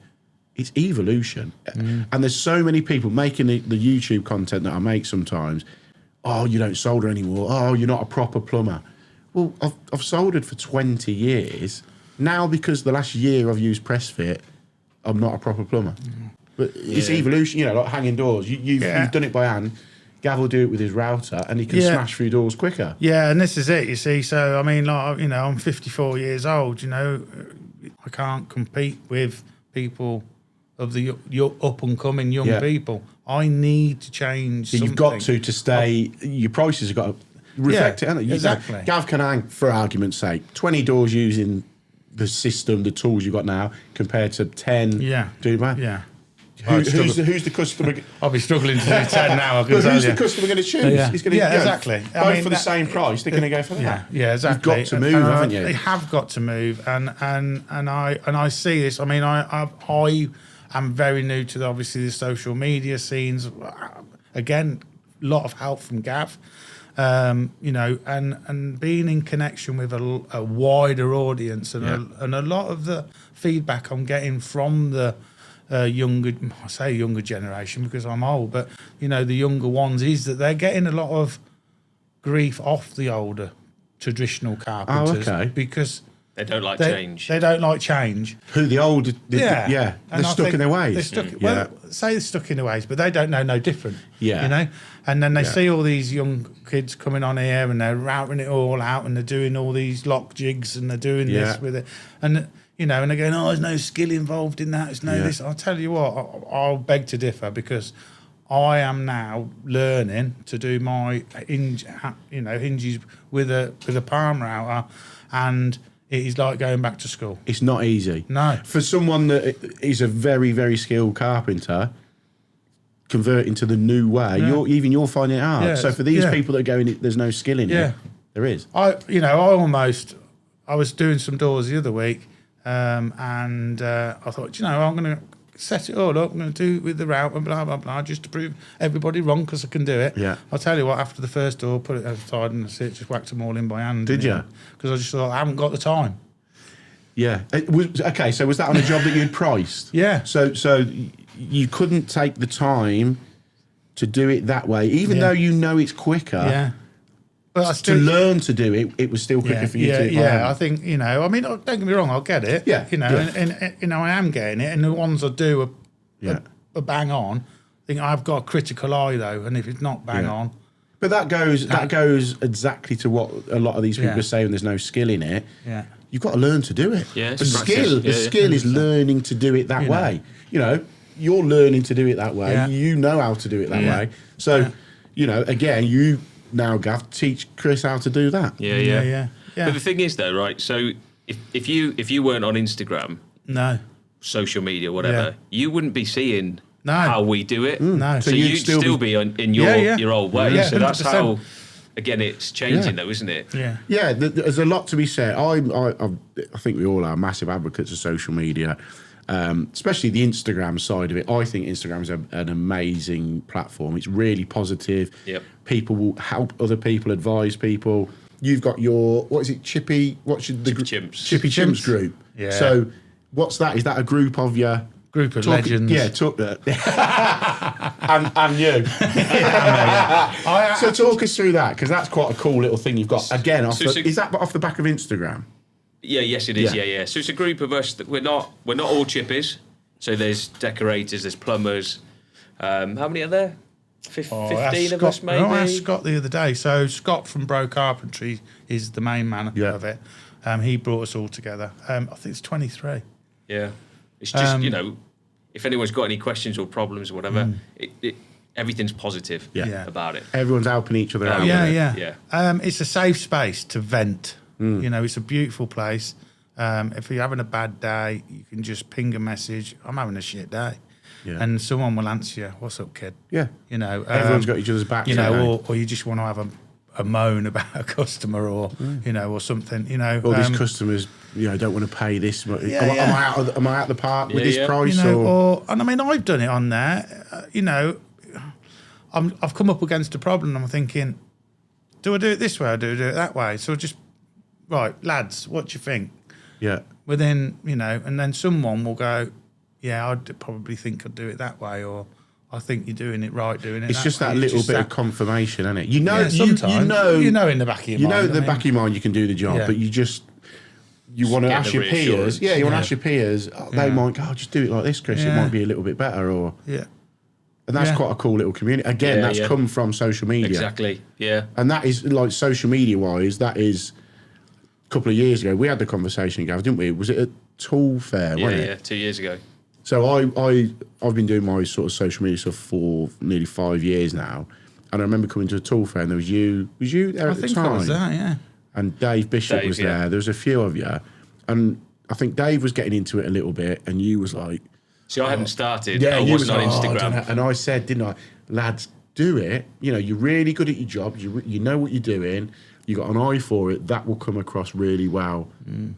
it's evolution. And there's so many people making the YouTube content that I make sometimes. Oh, you don't solder anymore. Oh, you're not a proper plumber. Well, I've soldered for 20 years. Now, because the last year I've used press fit, I'm not a proper plumber. But it's evolution, like hanging doors. You've done it by hand. Gav will do it with his router, and he can smash through doors quicker. Yeah, and this is it, you see. So, I'm 54 years old, I can't compete with people of the up-and-coming young people. I need to change something. You've got to stay, your prices have got to reflect it, haven't they? Exactly. Gav can hang, for argument's sake, 20 doors using the system, the tools you've got now, compared to 10. Yeah. Do man? Yeah. Who's the customer? I'll be struggling to do 10 now, I can But tell who's you. the customer going to choose? Yeah. He's going to, Exactly. Both for the same price, they're going to go for that. Yeah, exactly. You've got to move, haven't you? They have got to move, and I see this. I am very new to obviously the social media scenes. Again, a lot of help from Gav, and being in connection with a wider audience, and a lot of the feedback I'm getting from the younger generation, because I'm old, but the younger ones, is that they're getting a lot of grief off the older traditional carpenters. okay. Because They don't like change. They don't like change. Who the old, they're And I stuck think in their ways. They're stuck. Well, say they're stuck in their ways, but they don't know no different. Yeah. And then they see all these young kids coming on here, and they're routing it all out, and they're doing all these lock jigs, and they're doing this with it, and and they're going, oh, there's no skill involved in that. There's no this. I'll tell you what, I'll beg to differ, because I am now learning to do my hinges with a palm router, and it is like going back to school. It's not easy. No. For someone that is a very, very skilled carpenter, converting to the new way, you're finding it hard. Yeah, so for these people that are going, there's no skill in it. There is. I was doing some doors the other week, and I thought, I'm going to set it all up. I'm going to do it with the route and blah, blah, blah, just to prove everybody wrong because I can do it. Yeah. I'll tell you what, after the first door, put it aside and that's it, just whacked them all in by hand. Did you? Because I just thought, I haven't got the time. Yeah. Okay, so was that on a job that you'd priced? Yeah. So you couldn't take the time to do it that way, even though you know it's quicker. Yeah. But I To still, learn to do it, it was still quicker for you to do it by hand. I think, I mean, don't get me wrong, I'll get it. Yeah, And I am getting it. And the ones I do Yeah. are bang on. I think I've got a critical eye, though. And if it's not bang on, But that goes exactly to what a lot of these people Yeah. are saying. There's no skill in it. yeah. You've got to learn to do it. Yeah, it's the practice. skill, Yeah, the yeah. skill is learning to do it that You know. way. You're learning to do it that way. Yeah. You know how to do it that Yeah. way. So, again, you now, Gav, teach Chris how to do that. Yeah. Yeah. But the thing is, though, right? So if you weren't on Instagram, No. social media, whatever, Yeah. you wouldn't be seeing No. how we do it. No. So So you'd you'd still still be in your old way. Yeah, so that's 100%. how. Again, it's changing, Yeah. though, isn't it? Yeah. Yeah, there's a lot to be said. I think we all are massive advocates of social media, especially the Instagram side of it. I think Instagram is an amazing platform. It's really positive. Yep. People will help other people, advise people. You've got your, what is it, Chippy? What's the Chippy Chimps. Chippy Chimps group. Yeah. So what's that? Is that a group of your Group of legends. Yeah, and you. So talk us through that, because that's quite a cool little thing you've got. Again, is that off the back of Instagram? Yeah, yes, it is. Yeah. Yeah. So it's a group of us that we're not all chippies. So there's decorators, there's plumbers. How many are there? 15 of us, maybe. I asked Scott the other day. So Scott from Lowe Carpentry is the main man of it. He brought us all together. I think it's 23. Yeah. It's just, if anyone's got any questions or problems or whatever, everything's positive Yeah. about it. Everyone's helping each other out. Yeah, with it. yeah. It's a safe space to vent. It's a beautiful place. If you're having a bad day, you can just ping a message. I'm having a shit day. Yeah. And someone will answer you. What's up, kid? Yeah. Everyone's got each other's backs. or you just want to have a moan about a customer or or something. All these customers, don't want to pay this. Yeah, Am I out the park with this yeah. price? And I mean, I've done it on there. I've come up against a problem. I'm thinking, do I do it this way or do I do it that way? So just right, lads, what do you think? Yeah. Within, and then someone will go, yeah, I'd probably think I'd do it that way, or I think you're doing it right, doing it. It's just that little bit of confirmation, isn't it? Sometimes you know in the back of your mind. Back of your mind you can do the job, Yeah. but you want to get ask the your peers. reassurance. Yeah, you want to ask your peers. They might go, just do it like this, Chris. It Yeah. might be a little bit better, or Yeah. and that's Yeah. quite a cool little community. Again, Yeah, that's yeah. come from social media. Exactly. Yeah. And that is, like, social media wise, that is a couple of years ago. We had the conversation, Gav, didn't we? Was it a tool fair, Yeah, wasn't it? yeah. 2 years ago. So I've been doing my sort of social media stuff for nearly 5 years now. And I remember coming to a tool fair and there was you there I at the think time? I was there, yeah. And Dave Bishop was there. yeah. There was a few of you. And I think Dave was getting into it a little bit and you was like... See, I hadn't started. Yeah, I you wasn't was on like, "Oh, I don't Instagram. know." And I said, didn't I, lads, do it. You're really good at your job. You know what you're doing. You got an eye for it. That will come across really well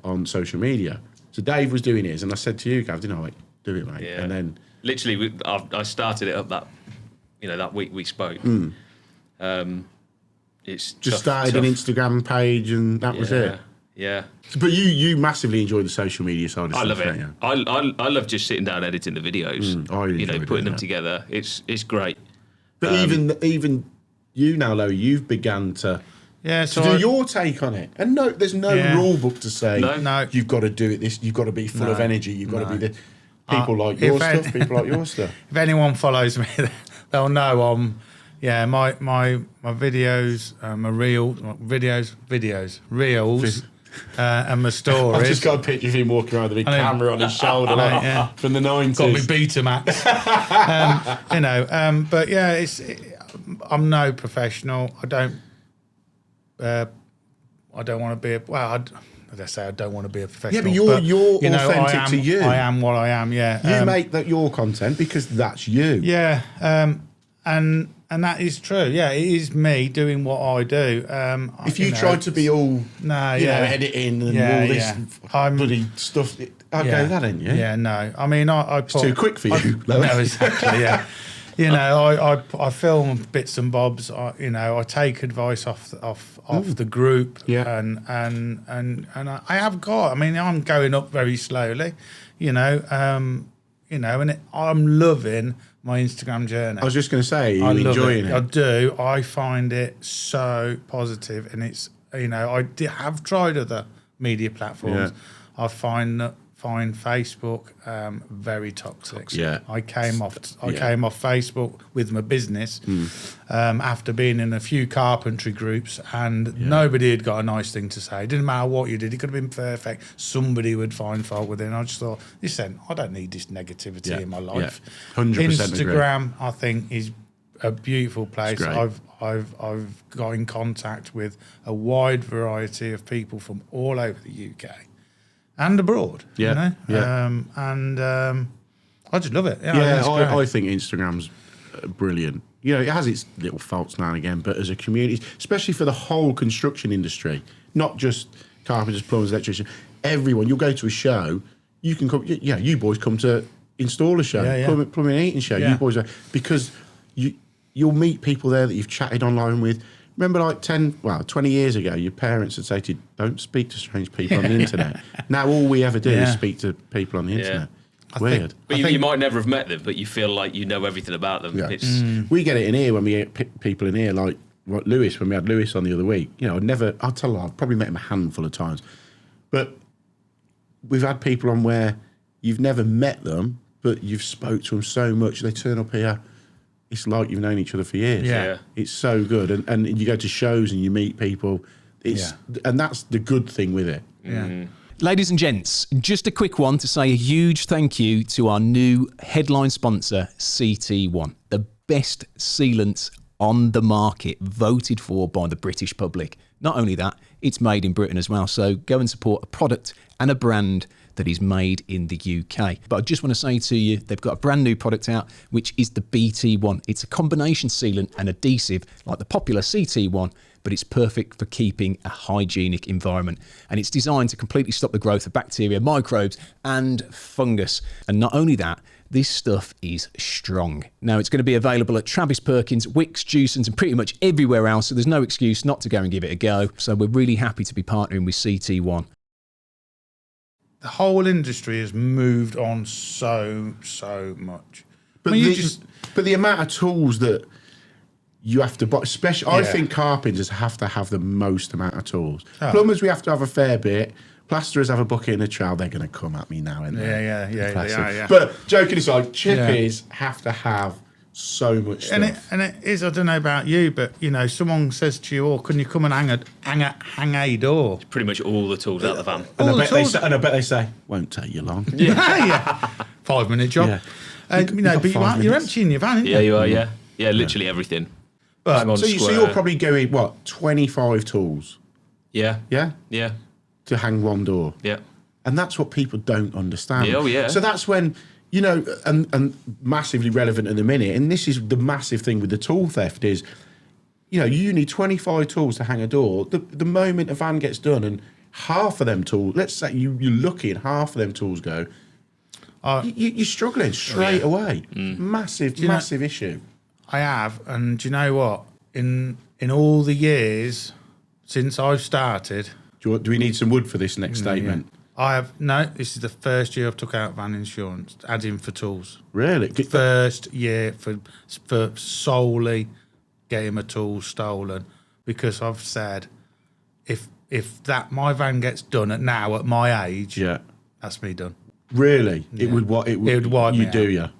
on social media. So Dave was doing his, and I said to you, Gav, didn't I, like, do it, mate. Yeah. And then Literally, I started it up that week we spoke. It's just tough, started an Instagram page, and that was it. Yeah. But you massively enjoy the social media side of I stuff, love don't it. you? I love just sitting down editing the videos. I enjoy doing putting them that. together. It's great. But even you now, Lowe, you've begun to So do your take on it. And no, there's no rule book to say No. you've got to do it this, you've got to be full of No. energy, you've got to be this. People like if your any- stuff, people like your stuff. If anyone follows me, they'll know my videos, my reels, and my stories. I've just got a picture of him walking around with a big I know. camera on his shoulder I know, yeah. from the 90s. got me Betamax. But yeah, I'm no professional. I don't want to be I don't want to be a professional. Yeah, but you're authentic to you. I am what I am. Yeah, You make that your content because that's you. Yeah, and that is true. Yeah, it is me doing what I do. If you tried to be all, editing and all this I'm bloody stuff, go that, ain't you? Yeah, no. I mean, I It's too quick for you. No, exactly. Yeah. You know, I film bits and bobs. I take advice off the group. Yeah. And I have got. I mean, I'm going up very slowly. And I'm loving my Instagram journey. I was just going to say, I you're love enjoying it. it. I do. I find it so positive, and it's have tried other media platforms. Yeah. I find Facebook very toxic. Yeah. I came off Facebook with my business after being in a few carpentry groups, and nobody had got a nice thing to say. It didn't matter what you did; it could have been perfect. Somebody would find fault with it. And I just thought, listen, I don't need this negativity in my life. 100% Instagram, I think, is a beautiful place. great. I've got in contact with a wide variety of people from all over the UK and abroad. Yeah, yeah. I just love it. I think Instagram's brilliant. It has its little faults now and again, but as a community, especially for the whole construction industry, not just carpenters, plumbers, electricians, everyone. You'll go to a show, you can come. You boys come to install a show, plumbing and heating show. Yeah. You boys, because you'll meet people there that you've chatted online with. Remember, like 20 years ago, your parents would say to you, don't speak to strange people on the internet. Now all we ever do is speak to people on the internet. Weird. But you might never have met them, but you feel like you know everything about them. Yeah. It's, We get it in here when we get people in here, like Lewis, when we had Lewis on the other week. I'll tell you, I've probably met him a handful of times. But we've had people on where you've never met them, but you've spoke to them so much, they turn up here. It's like you've known each other for years. Yeah. It's so good. And you go to shows and you meet people. And that's the good thing with it. Yeah. Ladies and gents, just a quick one to say a huge thank you to our new headline sponsor, CT1, the best sealant on the market, voted for by the British public. Not only that, it's made in Britain as well. So go and support a product and a brand that is made in the UK. But I just want to say to you, they've got a brand new product out, which is the BT1. It's a combination sealant and adhesive like the popular CT1, but it's perfect for keeping a hygienic environment. And it's designed to completely stop the growth of bacteria, microbes, and fungus. And not only that, this stuff is strong. Now, it's going to be available at Travis Perkins, Wickes, Jewson's, and pretty much everywhere else, so there's no excuse not to go and give it a go. So we're really happy to be partnering with CT1. The whole industry has moved on so much. But, but the amount of tools that you have to buy, especially, I think carpenters have to have the most amount of tools. Plumbers, we have to have a fair bit. Plasterers have a bucket and a trowel. They're going to come at me now and then. Yeah. But joking aside, chippies have to have so much stuff. And it is, I don't know about you, but someone says to you, "Oh, can you come and hang a door?" pretty much all the tools out of the van. And I bet they say, won't take you long. Yeah. 5 minute job. Yeah. But you're emptying your van, aren't you? Yeah, you are, yeah. Yeah, literally everything. But, so you're probably going, 25 tools? Yeah. Yeah? Yeah. To hang one door? Yeah. And that's what people don't understand. Oh, yeah. So that's when, and massively relevant at the minute, and this is the massive thing with the tool theft is, you need 25 tools to hang a door. The moment a van gets done and half of them tools, let's say you're lucky and half of them tools go, you're struggling straight away. Massive issue. I have, and do you know what? In all the years since I've started, Do we need some wood for this next statement? This is the first year I've took out van insurance, adding for tools. Really? First year for solely getting my tools stolen, because I've said, if my van gets done at my age, that's me done. Really? Yeah. It would wipe me you do, out.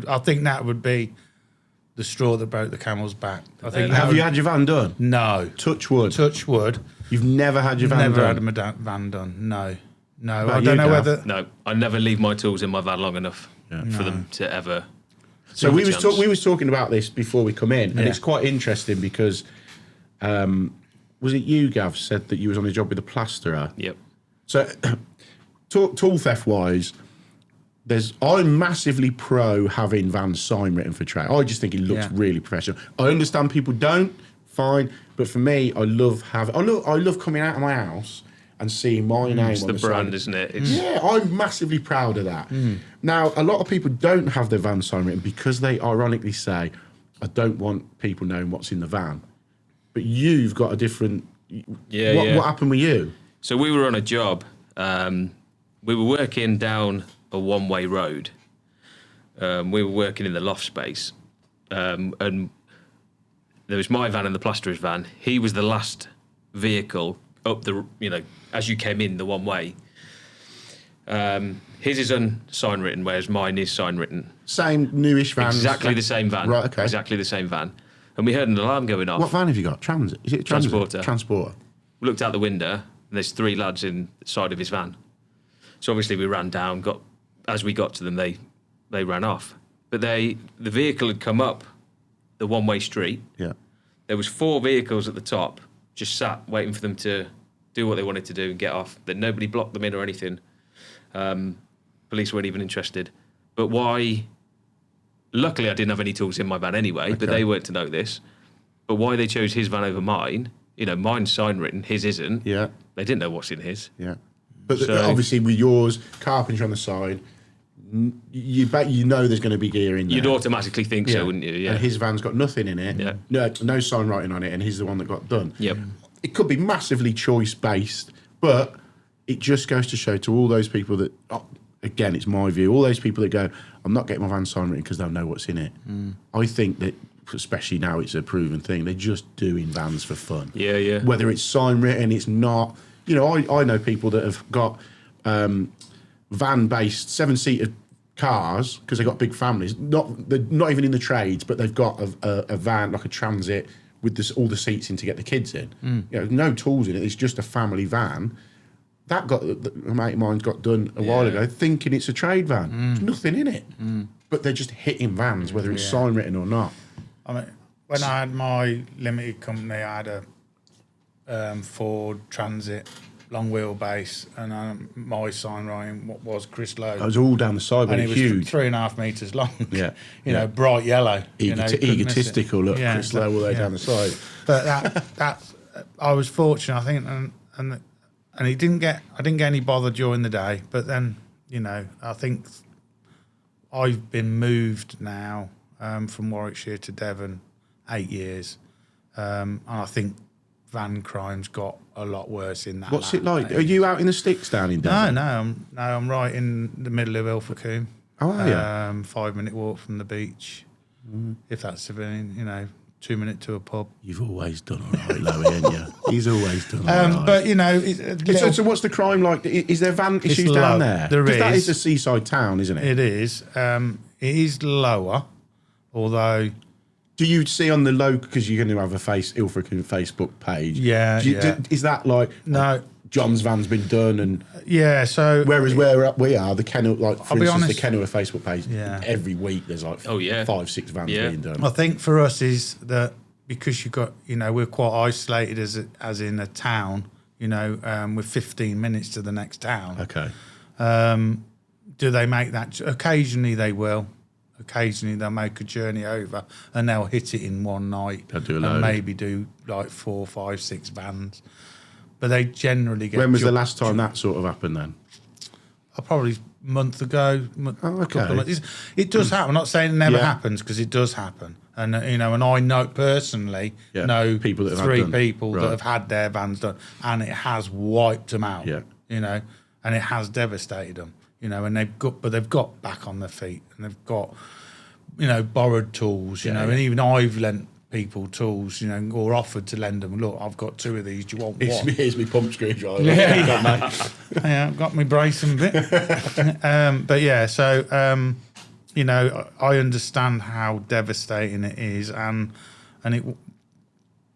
I think that would be the straw that broke the camel's back. I think. Have you had your van done? No. Touch wood. Touch wood. You've never had your van done? Never had my van done. No. I you, don't know Gav? whether. No, I never leave my tools in my van long enough for them to ever. So we was talking about this before we come in, and it's quite interesting because was it you, Gav, said that you was on a job with a plasterer? Yep. So tool theft wise, I'm massively pro having vans sign written for trade. I just think it looks really professional. I understand people don't, fine, but for me, I love coming out of my house and seeing my name It's on the the brand, side. isn't it? It's, Yeah, I'm massively proud of that. Now, a lot of people don't have their van sign written because they ironically say, I don't want people knowing what's in the van. But you've got a different... What happened with you? So we were on a job. We were working down a one-way road. We were working in the loft space. And there was my van and the plasterer's van. He was the last vehicle up the, as you came in the one way. His is sign written, whereas mine is sign written. Same newish van? Exactly the same van. Right, okay. Exactly the same van. And we heard an alarm going off. What van have you got? Transit? Is it a transit? Transporter. Transporter. We looked out the window, and there's 3 lads in the side of his van. So obviously we ran down, as we got to them, they ran off. But the vehicle had come up the one-way street. Yeah. There was 4 vehicles at the top, just sat waiting for them to do what they wanted to do and get off. That nobody blocked them in or anything. Police weren't even interested. But why? Luckily, I didn't have any tools in my van anyway, but they weren't to know this. But why they chose his van over mine? Mine's sign written, his isn't. Yeah. They didn't know what's in his. Yeah. But So- obviously with yours, carpentry on the side, you bet there's going to be gear in there. You'd automatically think so, wouldn't you? Yeah. And his van's got nothing in it. Yeah. No sign writing on it, and he's the one that got done. Yep. It could be massively choice based, but it just goes to show to all those people that, again, it's my view, all those people that go, I'm not getting my van sign written because they'll know what's in it. I think that, especially now it's a proven thing, they're just doing vans for fun. Yeah, yeah. Whether it's sign written, it's not. I know people that have got van-based 7-seater cars because they've got big families. They're not even in the trades, but they've got a van, like a transit, with all the seats in to get the kids in. No tools in it. It's just a family van. That a mate of mine's got done a while ago, thinking it's a trade van. There's nothing in it, but they're just hitting vans, whether it's sign written or not. I mean, when I had my limited company, I had a Ford Transit, long wheelbase, and my sign writing was Chris Lowe. It was all down the side, but and it was huge. 3.5 metres long. Yeah. Bright yellow. Egotistical, look, Chris Lowe all the way down the side. But that's I was fortunate, I think, and I didn't get any bother during the day. But then, I think I've been moved now from Warwickshire to Devon 8 years, and I think van crime's got a lot worse in that. What's it like? Are you out in the sticks down in Devon? No, I'm right in the middle of Ilfracombe. Oh, are you? 5-minute walk from the beach, if that's a 2-minute to a pub. You've always done all right, Lowe, haven't you? He's always done all right. But So what's the crime like? Is there van issues down there? There is. That is a seaside town, isn't it? It is. It is lower, although. Do you see on the Lowe, because you're going to have a Ilfracombe Facebook page? Yeah, Is that like No. John's van's been done and Yeah, so. whereas where we are, the Kenua, like for I'll be instance, honest. the Kenua Facebook page, Yeah. every week there's like 5-6 vans being done. I think for us is that because we're quite isolated as in a town, we're 15 minutes to the next town. Okay. Do they make that? Occasionally they will. Occasionally they'll make a journey over and they'll hit it in one night. They'll do a and load. maybe do like 4, 5, 6 vans. But they generally get. When was the last time that sort of happened then? Probably a month ago. okay. Couple of months. It does happen. I'm not saying it never happens because it does happen. And and I know personally people that have 3 done. people Right. that have had their vans done, and it has wiped them out. Yeah. And it has devastated them. And they've got back on their feet, and they've got borrowed tools. And even I've lent people tools, or offered to lend them. Look, I've got 2 of these. Do you want one? Here's me pump screwdriver. Yeah, you got mate. Yeah, I've got my brace and bit. But yeah, so I understand how devastating it is, and it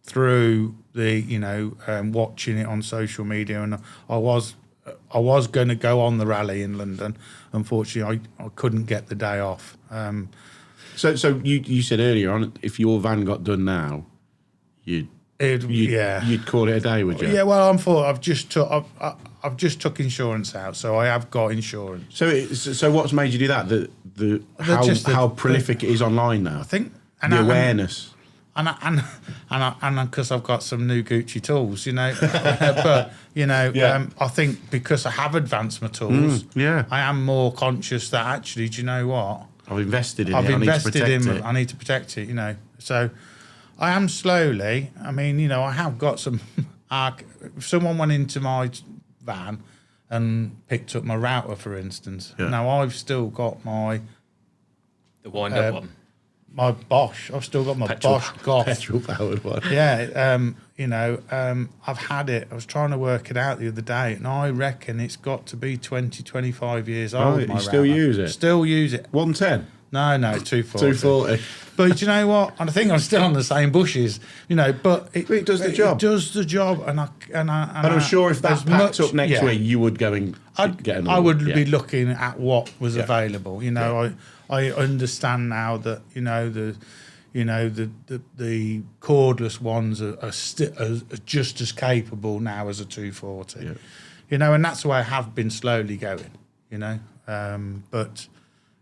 through the watching it on social media, and I was going to go on the rally in London. Unfortunately, I couldn't get the day off. So you said earlier on, if your van got done now, you'd call it a day, would you? Yeah, well, I've just took insurance out, so I have got insurance. So what's made you do that? How prolific it is online now. I think the awareness. and because I've got some new Gucci tools, you know, but you know, I think because I have advanced my tools, I am more conscious that actually, do you know what? I've invested in I've it. invested I need to in protect it. it. I need to protect it, you know. So I am slowly. I mean, you know, I have got some. If someone went into my van and picked up my router, for instance, now I've still got the wind-up one. My Bosch. I've still got my Bosch Golf. Petrol powered one. Yeah, you know, I've had it. I was trying to work it out the other day, and I reckon it's got to be 20, 25 years old. Right, my you still router. use it? Still use it. 110. No, 240. 240. But do you know what? And I think I'm still on the same bushes, you know. But it does the job. It does the job, and I'm sure if that as packed up next yeah. week, you would go and get another I would one. be looking at what was available. You know, I understand now that you know the cordless ones are just as capable now as a 240. Yeah. You know, and that's the way I have been slowly going. You know, but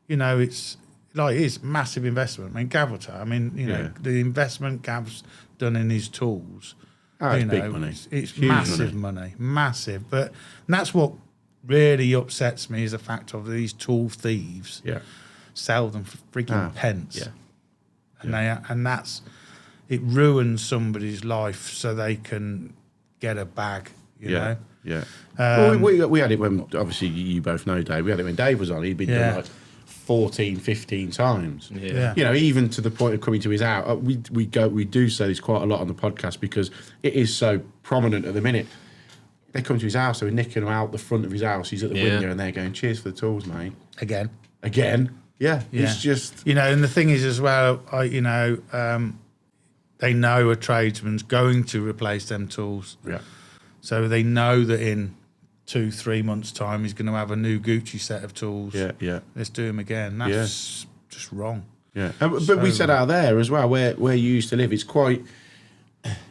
you know it's. Like, it's massive investment. I mean, Gav will tell. I mean, you know, the investment Gav's done in his tools. Oh, it's you know, big money. It's Huge massive money, massive. But and that's what really upsets me is the fact of these tool thieves sell them for freaking pence. Yeah. And that's it ruins somebody's life so they can get a bag. You know. Yeah. Well, we had it when obviously you both know Dave. We had it when Dave was on. He'd been doing like 14, 15 times. Yeah. You know, even to the point of coming to his house. We do say this quite a lot on the podcast because it is so prominent at the minute. They come to his house, so we're nicking him out the front of his house. He's at the window and they're going, "Cheers for the tools, mate." Again. Yeah. It's just, you know, and the thing is as well, they know a tradesman's going to replace them tools. Yeah. So they know that in 2-3 months' time he's going to have a new Gucci set of tools. Yeah. Let's do him again. That's just wrong. Yeah. But we said out there as well, where you used to live, it's quite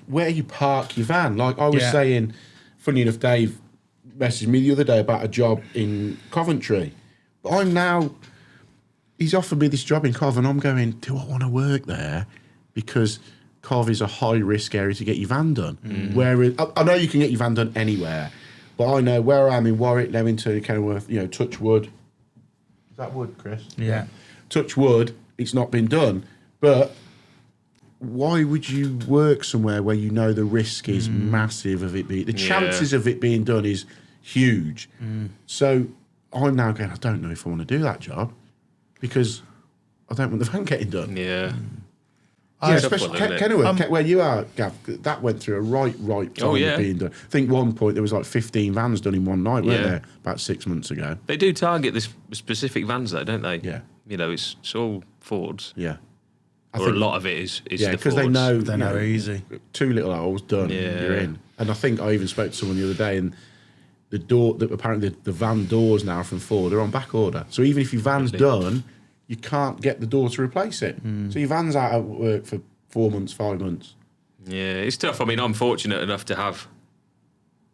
where you park your van. Like I was saying, funny enough, Dave messaged me the other day about a job in Coventry. But he's offered me this job in Cov, and I'm going, do I want to work there? Because Cov is a high risk area to get your van done. Whereas I know you can get your van done anywhere, but I know where I am in Warwick, Leamington, Kenilworth, you know, touch wood. Is that wood, Chris? Yeah. Touch wood, it's not been done. But why would you work somewhere where you know the risk is massive of it being... The chances of it being done is huge. So I'm now going, I don't know if I want to do that job because I don't want the van getting done. Yeah. Yeah, especially Kenilworth, where you are, Gav, that went through a right time of being done. I think one point there was like 15 vans done in one night, weren't there? About 6 months ago. They do target this specific vans though, don't they? Yeah. You know, it's all Fords. Yeah. A lot of it is the Fords. because they know easy. 2 little holes done, you're in. And I think I even spoke to someone the other day, and apparently the van doors now from Ford are on back order. So even if your van's done, you can't get the door to replace it. So your van's out of work for 4 months, 5 months. Yeah, it's tough. I mean, I'm fortunate enough to have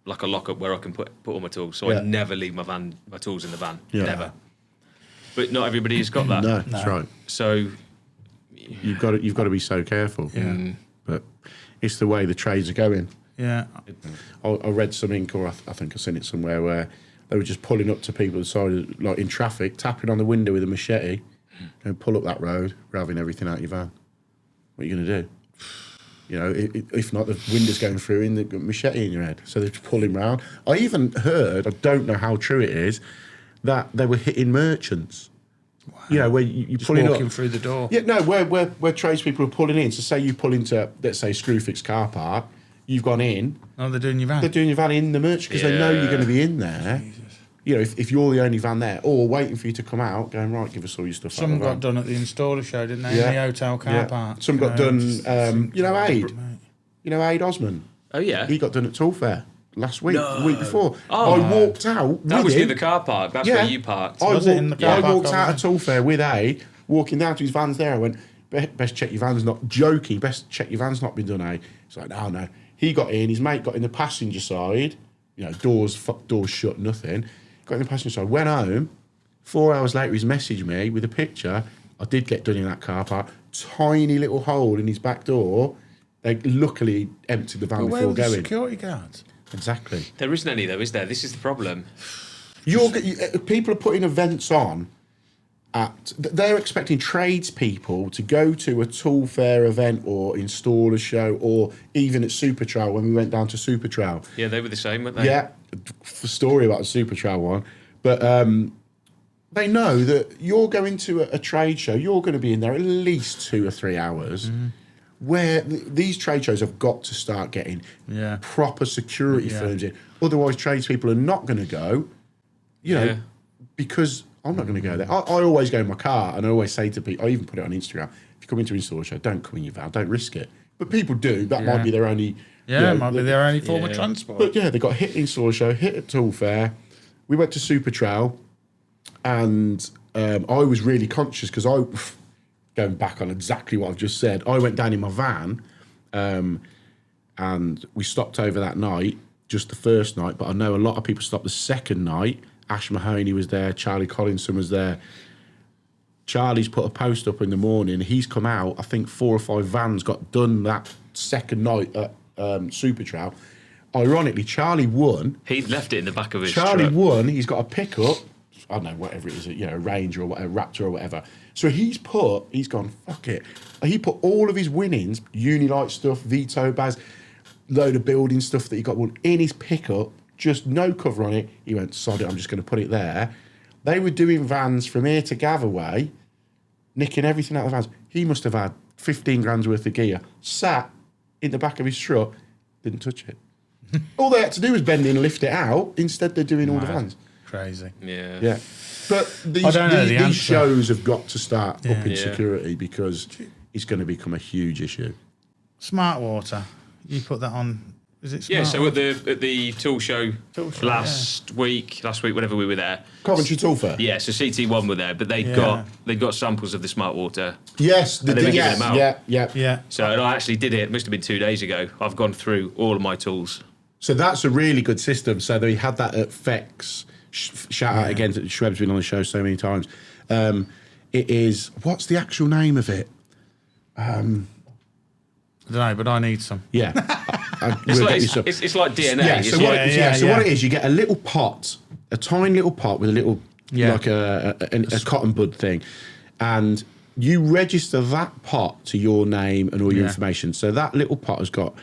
like a lockup where I can put all my tools, so I never leave my tools in the van, never. But not everybody's got that. No, that's right. So you've got to be so careful. Yeah. But it's the way the trades are going. Yeah. I read something, or I think I've seen it somewhere, where they were just pulling up to people's side, like in traffic, tapping on the window with a machete, and pull up that road, grabbing everything out of your van. What are you going to do? You know, if not, the window's going through in the machete in your head. So they're pulling round. I even heard, I don't know how true it is, that they were hitting merchants. Wow. You know, where you pulling walking up through the door. Yeah, no, where tradespeople are pulling in. So say you pull into, let's say, Screwfix car park, you've gone in. Oh, they're doing your van. They're doing your van in the merchant because they know you're going to be in there. Jesus. You know, if you're the only van there, or waiting for you to come out, going, right, give us all your stuff. Some got done at the installer show, didn't they? In the hotel car park. Some got done, you know, Aid. You know, Aid Osman. Oh, yeah. He got done at Tool Fair last week, the week before. I walked out. That was him. near the car park. That's where you parked. Was it in the car I park? walked out of Tool Fair with Aid, walking down to his van's there. I went, best check your van's not joking. Best check your van's not been done, Aid. He's like, no. He got in. His mate got in the passenger side. You know, doors shut, nothing. Got in the passenger side. Went home. 4 hours later, he's messaged me with a picture. I did get done in that car park. tiny little hole in his back door. They luckily emptied the van Where before were the going. security guards? Exactly. There isn't any though, is there? This is the problem. People are putting events on. They're expecting tradespeople to go to a tool fair event or installer show, or even at Super Trail when we went down to Super Trail. Yeah, they were the same, weren't they? Yeah, the story about the Super Trail one. But they know that you're going to a trade show, you're going to be in there at least 2 or 3 hours, where these trade shows have got to start getting proper security firms in. Otherwise, tradespeople are not going to go, because I'm not going to go there. I always go in my car, and I always say to people, I even put it on Instagram, if you come into an installer show, don't come in your van, don't risk it. But people do. That might be their only... Yeah, it might be their only form of transport. But yeah, they got hit installer show, hit at tool fair. We went to Super Trail, and I was really conscious because going back on exactly what I've just said, I went down in my van, and we stopped over that night, just the first night, but I know a lot of people stopped the second night. Ash Mahoney was there, Charlie Collinson was there. Charlie's put a post up in the morning. He's come out, I think 4 or 5 vans got done that second night at Super Trail. Ironically, Charlie won. He left it in the back of his Charlie truck. won. He's got a pickup. I don't know, whatever it is, a Ranger or whatever, Raptor or whatever. So he's gone, fuck it. He put all of his winnings, Unilight stuff, Vito Baz, load of building stuff that he got won in his pickup, just no cover on it. He went, sod it, I'm just going to put it there. They were doing vans from here to Gavaway, nicking everything out of the vans. He must have had 15 grand's worth of gear, sat in the back of his truck, didn't touch it. All they had to do was bend in and lift it out. Instead, they're doing all the vans. Crazy. Yeah. But these shows have got to start upping security, because it's going to become a huge issue. Smart water. You put that on. Is it smart? Yeah, so at the tool show last week, whenever we were there. Coventry Tool Fair. Yeah, so CT1 were there, but they got samples of the smart water. Yes, they were giving them out. Yeah. So and I actually did it. It must have been 2 days ago. I've gone through all of my tools. So that's a really good system. So they had that at Fex. Shout out again to Shreb's been on the show so many times. It is, what's the actual name of it? I don't know, but I need some. Yeah. It's like DNA. Yeah, so what it is, you get a little pot, a tiny little pot with a little, like a cotton bud thing, and you register that pot to your name and all your information. So that little pot has got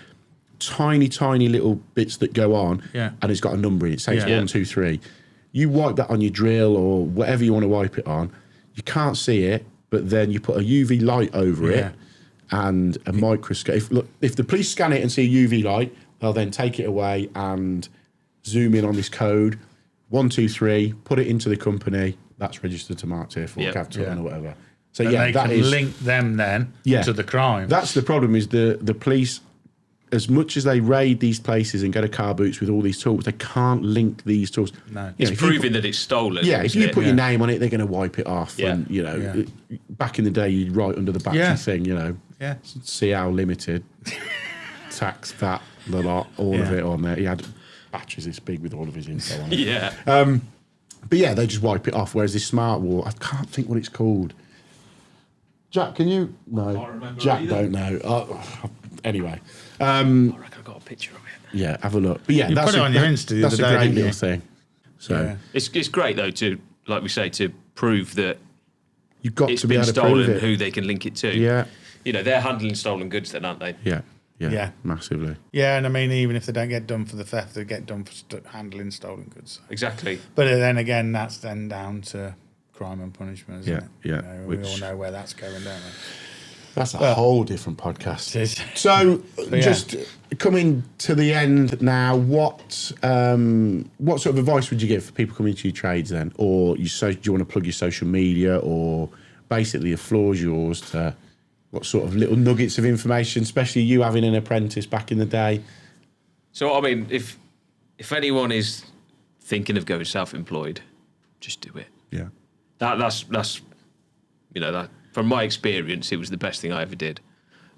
tiny little bits that go on, and it's got a number in it. Say it's 1, 2, 3. You wipe that on your drill or whatever you want to wipe it on. You can't see it, but then you put a UV light over it and a microscope. If the police scan it and see a UV light, they'll then take it away and zoom in on this code. 1, 2, 3. Put it into the company. That's registered to Mark Tier 4, Cav or whatever. So and they can link them then to the crime. That's the problem. Is the police, as much as they raid these places and go to car boots with all these tools, they can't link these tools. No, it's proving that it's stolen. Yeah, if you put your name on it, they're going to wipe it off. Yeah. And back in the day, you'd write under the battery thing. See how limited, tax, VAT, the lot, all of it on there. He had batteries this big with all of his info on it. Yeah. But yeah, they just wipe it off. Whereas this smart wall, I can't think what it's called. Jack, can you? No, Jack don't know. Anyway. I reckon I've got a picture of it. Yeah, have a look. But yeah, you put it on your Insta. That's a great little thing. So it's great though to, like we say, to prove that you've got it's to be been able to stolen. prove it. Who they can link it to. Yeah. They're handling stolen goods then, aren't they? Yeah, massively. Yeah, and I mean, even if they don't get done for the theft, they get done for handling stolen goods. Exactly. But then again, that's then down to crime and punishment, isn't it? Yeah. We all know where that's going, don't we? That's a whole different podcast. It is. So, just coming to the end now, what sort of advice would you give for people coming into your trades then? Or do you want to plug your social media, or basically the floor's yours to what sort of little nuggets of information, especially you having an apprentice back in the day? So, I mean, if anyone is thinking of going self-employed, just do it. Yeah. That's that from my experience, it was the best thing I ever did,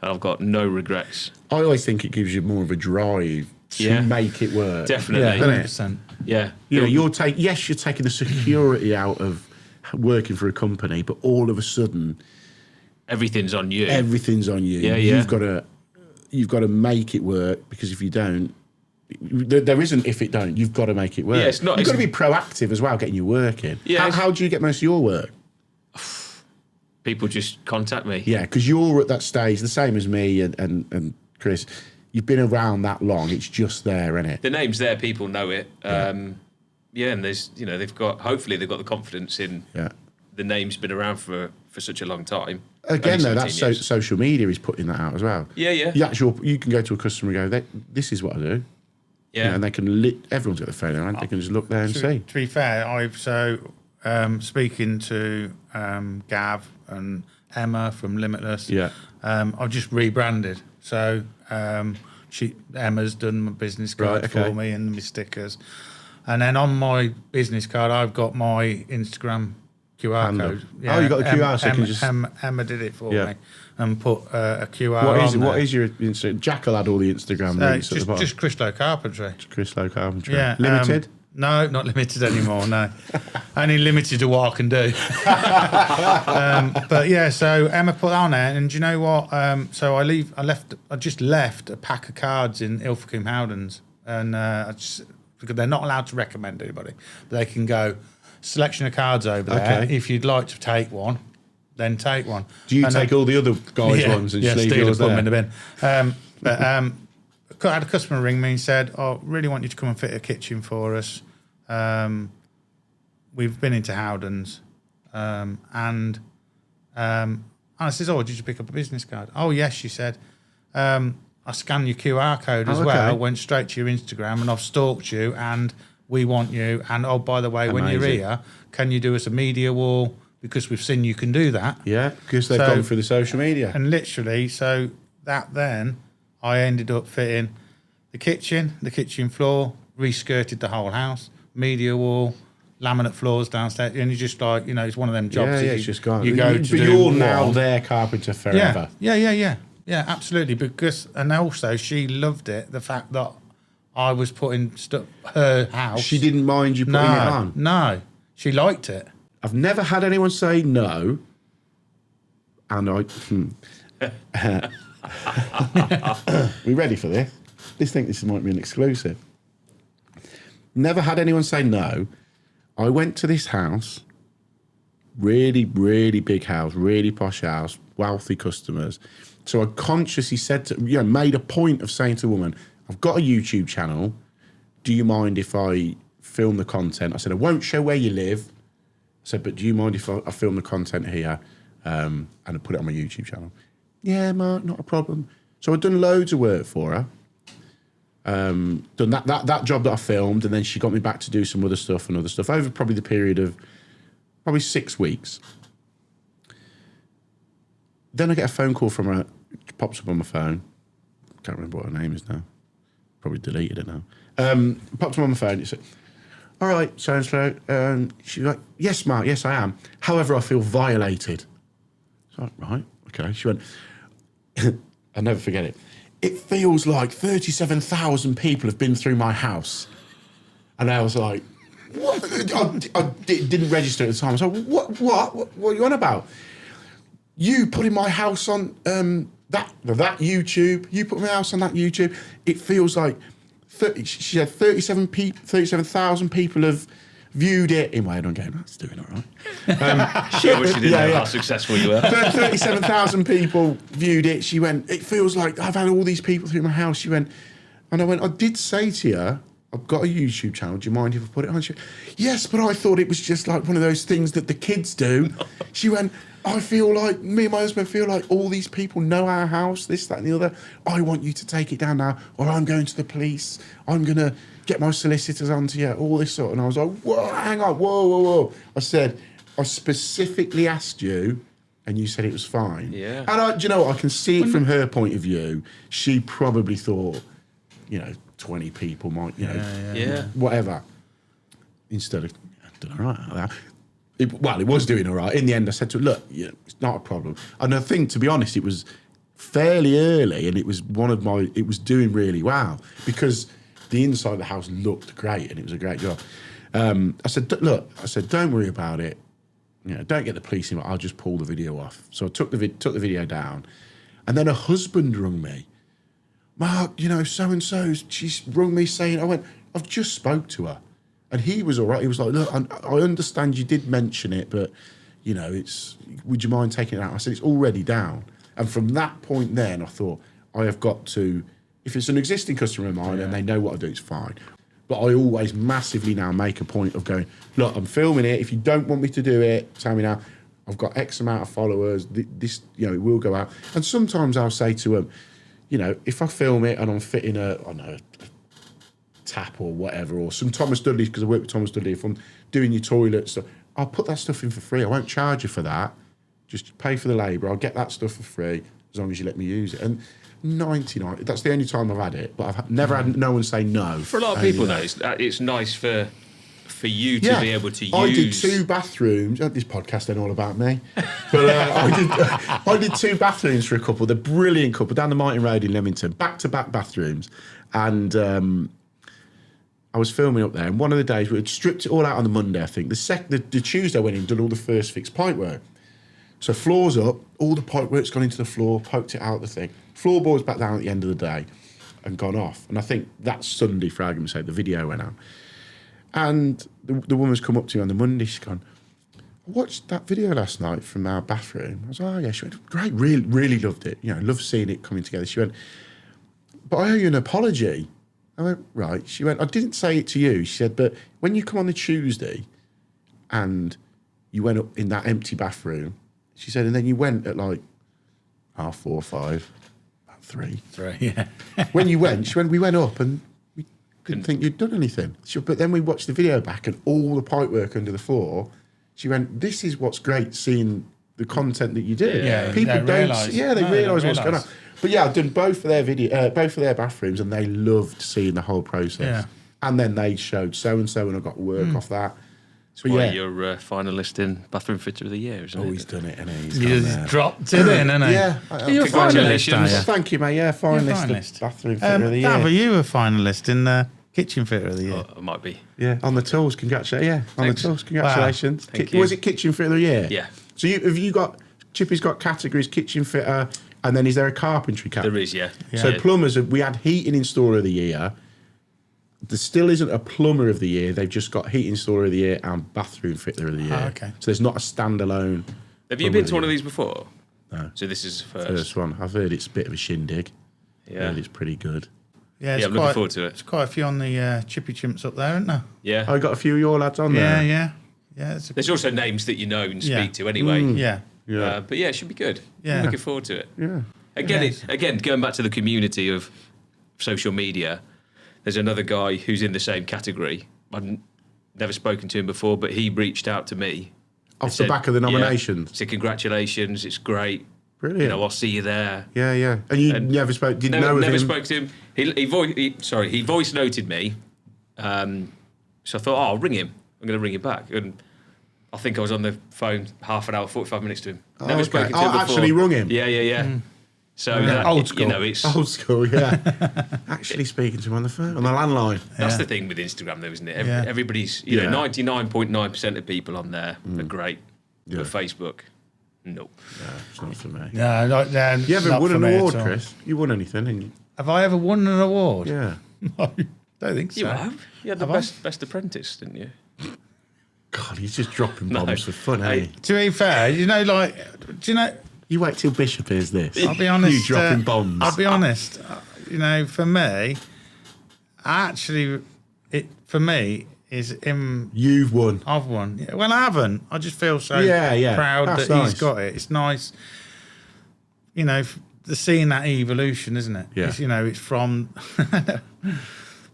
and I've got no regrets. I always think it gives you more of a drive to make it work. Definitely, 100%. Yeah. You're taking the security out of working for a company, but all of a sudden, everything's on you. Everything's on you. Yeah, yeah. You've got to make it work, because if you don't, there isn't if it don't. You've got to make it work. Yeah, it's not- You've got to it's- be proactive as well, getting your work in. Yeah, How do you get most of your work? People just contact me. Yeah, because you're at that stage, the same as me and Chris. You've been around that long. It's just there, isn't it? The name's there, people know it. And there's, hopefully they've got the confidence in the name's been around for such a long time. Again, Only though, that's 17 years. social media is putting that out as well. Yeah, yeah. You can go to a customer and go, "This is what I do." Yeah. You know, and they can. Everyone's got their phone in their hand. They can just look there and see. To be fair, speaking to Gav and Emma from Limitless. Yeah. I've just rebranded. So Emma's done my business card Right, okay. for me and my stickers, and then on my business card I've got my Instagram QR Handle. code. Oh, you got the QR, so you can just- Emma did it for Yeah. me and put a QR What is on what there. is your Instagram? Jack will add all the Instagram links at the bottom. Just Chris Lowe Carpentry. Chris Lowe Carpentry. Yeah. Limited. No, not limited anymore. No, only limited to what I can do. But yeah, so Emma put on there, and do you know what? So I just left a pack of cards in Ilfracombe Howdens, and because they're not allowed to recommend anybody, but they can go selection of cards over there. Okay. If you'd like to take one, then take one. Do you And take all the other guys' ones and just leave steal yours them, put there? them in the bin. I had a customer ring me and said, "Oh, really want you to come and fit a kitchen for us. We've been into Howdens." And I says, "Oh, did you pick up a business card?" "Oh, yes," she said. "I scanned your QR code as well, okay. went straight to your Instagram, and I've stalked you, and we want you. And oh, by the way, when you're Amazing. here, can you do us a media wall? Because we've seen you can do that." Yeah, because they've So- gone through the social media. And literally, so that then I ended up fitting the kitchen floor, reskirted the whole house, media wall, laminate floors downstairs, and you just like, it's one of them jobs. Yeah, that it's just gone. You go to but do you're now one. their carpenter forever. Yeah, absolutely. And also she loved it, the fact that I was putting her house. She didn't mind you putting it on. No, she liked it. I've never had anyone say no, and we ready for this? This might be an exclusive. Never had anyone say no. I went to this house, really, really big house, really posh house, wealthy customers. So I consciously made a point of saying to the woman, "I've got a YouTube channel. Do you mind if I film the content?" I said, "I won't show where you live." I said, "But do you mind if I film the content here and I put it on my YouTube channel?" "Yeah, Mark, not a problem." So I'd done loads of work for her. Done that job that I filmed, and then she got me back to do some other stuff over probably the period of 6 weeks. Then I get a phone call from her. It pops up on my phone. Can't remember what her name is now. Probably deleted it now. Pops up on my phone. It said, "All right, so-and-so." She's like, "Yes, Mark, yes, I am. However, I feel violated." So, right, okay. She went, I'll never forget it. "It feels like 37,000 people have been through my house." And I was like, what? I didn't register at the time. I was like, what are you on about? "You putting my house on that YouTube. You put my house on that YouTube. It feels like," she said, 37,000 people have viewed it. In my head, I'm going, "That's doing all right." She obviously didn't know how successful you were. 37,000 people viewed it. She went, "It feels like I've had all these people through my house." She went, and I went, "I did say to you, I've got a YouTube channel. Do you mind if I put it on?" She went, "Yes, but I thought it was just like one of those things that the kids do." She went, "I feel like, me and my husband feel like all these people know our house, this, that, and the other. I want you to take it down now, or I'm going to the police. I'm going to get my solicitors onto you," all this sort. And I was like, "Whoa, hang on, whoa. I said, "I specifically asked you, and you said it was fine." Yeah. And do you know what? I can see it from her point of view. She probably thought, 20 people might, Yeah. whatever. Instead of, "Done all right." Like that. It was doing all right. In the end, I said to her, "Look, it's not a problem." And I think, to be honest, it was fairly early, and it was it was doing really well because the inside of the house looked great, and it was a great job. I said, "Look," I said, "don't worry about it. don't get the police in. I'll just pull the video off. So I took the video down, and then her husband rung me. Mark, so and so. She's rung me saying, I've just spoke to her, and he was all right. He was like, look, I understand you did mention it, but would you mind taking it out? I said it's already down. And from that point, then I thought I have got to. If it's an existing customer of mine and they know what I do, it's fine. But I always massively now make a point of going, look, I'm filming it. If you don't want me to do it, tell me now. I've got X amount of followers. This, it will go out. And sometimes I'll say to them, if I film it and I'm fitting a tap or whatever, or some Thomas Dudley, because I work with Thomas Dudley, if I'm doing your toilet stuff, I'll put that stuff in for free. I won't charge you for that. Just pay for the labour. I'll get that stuff for free as long as you let me use it. And 99, that's the only time I've had it, but I've never had no one say no. For a lot of people, though, it's nice for you to be able to use. I did 2 bathrooms. This podcast ain't all about me, but I did 2 bathrooms for a couple. They're brilliant couple down the Martin Road in Leamington, back-to-back bathrooms, and I was filming up there. And one of the days we had stripped it all out on the Monday, I think. The Tuesday I went in, done all the first fix pipe work. So floors up, all the pipe work's gone into the floor, poked it out the thing. Floorboards back down at the end of the day and gone off. And I think that Sunday, for argument's sake, the video went out. And the woman's come up to me on the Monday, she's gone, I watched that video last night from our bathroom. I was like, oh yeah, she went, great, really, really loved it. Loved seeing it coming together. She went, but I owe you an apology. I went, right. She went, I didn't say it to you. She said, but when you come on the Tuesday and you went up in that empty bathroom, she said, and then you went at like 4:30, 5, about 3. 3, yeah. When you went, she went, we went up and we didn't think you'd done anything. But then we watched the video back and all the pipe work under the floor. She went, this is what's great, seeing the content that you do. Yeah, people they don't. realise. They realise what's going on. But yeah, I've done both of their bathrooms, and they loved seeing the whole process. Yeah. And then they showed so and so, and I got work off that. So Well, you're finalist in Bathroom Fitter of the Year, isn't it? Oh, he's done it, and he's You gone just there. dropped it in, hasn't he? Yeah. You're a finalist, Congratulations. are you? Thank you, mate. Yeah, finalist. finalist. Bathroom Fitter of the Year. Dav, are you a finalist in the Kitchen Fitter of the Year? Oh, it might be. Yeah, on the tools. Congratulations. Yeah, on Thanks. the tools. Congratulations. Thank you. Was it Kitchen Fitter of the Year? Yeah. So Chippy's got categories, kitchen fitter, and then is there a carpentry category? There is, yeah. So Yeah. plumbers, we had heating installer of the year. There still isn't a plumber of the year. They've just got heating installer of the year and bathroom fitter of the year. Oh, okay. So there's not a standalone. Have you been to one of these before? No. So this is the first. First one. I've heard it's a bit of a shindig. Yeah. Heard it's pretty good. Yeah, Yeah, I'm looking forward to it. There's quite a few on the Chippy Chimps up there, isn't there? Yeah. I got a few of your lads on there. Yeah. It's There's also names that you know and Yeah. speak to anyway. yeah. Yeah. But yeah, it should be good. Yeah. I'm looking forward to it. Yeah. Again, going back to the community of social media, there's another guy who's in the same category. I've never spoken to him before, but he reached out to me. Off the back of the nominations. Said congratulations, it's great. Brilliant. I'll see you there. Yeah. And you never spoke, didn't know of never him? spoke to him. He voice noted me. So I thought, I'll ring him. I'm going to ring him back. And I think I was on the phone half an hour, 45 minutes to him. Never okay. spoken to him before. Actually rung him? Yeah. So Old school. It's Old school, yeah. Actually speaking to him on the phone, on the landline. that's the thing with Instagram, though, isn't it? Yeah. Everybody's, Yeah. 99.9% of people on there are great. Yeah. But Facebook, no. No, it's not for me. No, not, You haven't not won for an me at award, all. Chris. You won anything, didn't you? Have I ever won an award? Yeah. No, don't think so. You have. You had the Have I? best apprentice, didn't you? God, he's just dropping No. bombs for fun, Hey. ain't he? To be fair, do you know? You wait till Bishop hears this. I'll be honest. You dropping bombs. I'll be honest. For me, for me is him. You've won. I've won. Yeah, well, I haven't. I just feel so Yeah. proud That's that nice. he's got it. It's nice. The seeing that evolution, isn't it? Yeah. It's from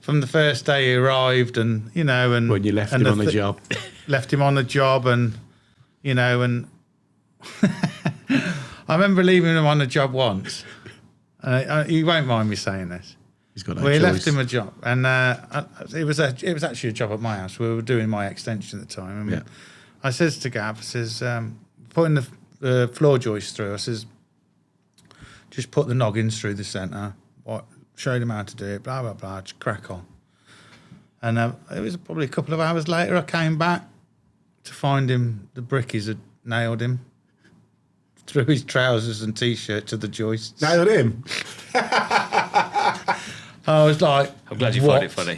from the first day he arrived, and and When you left and him on the job. left him on the job, and and I remember leaving him on the job once. He won't mind me saying this. He's got no We choice. left him a job, and it was actually a job at my house. We were doing my extension at the time. And Yeah. I says to Gav, putting the floor joist through. I says, just put the noggins through the centre. Showed him how to do it. Blah blah blah. Just crack on. And it was probably a couple of hours later. I came back to find him, the brickies had nailed him through his trousers and t-shirt to the joists. Nailed him. I was like, I'm glad you what? find it funny.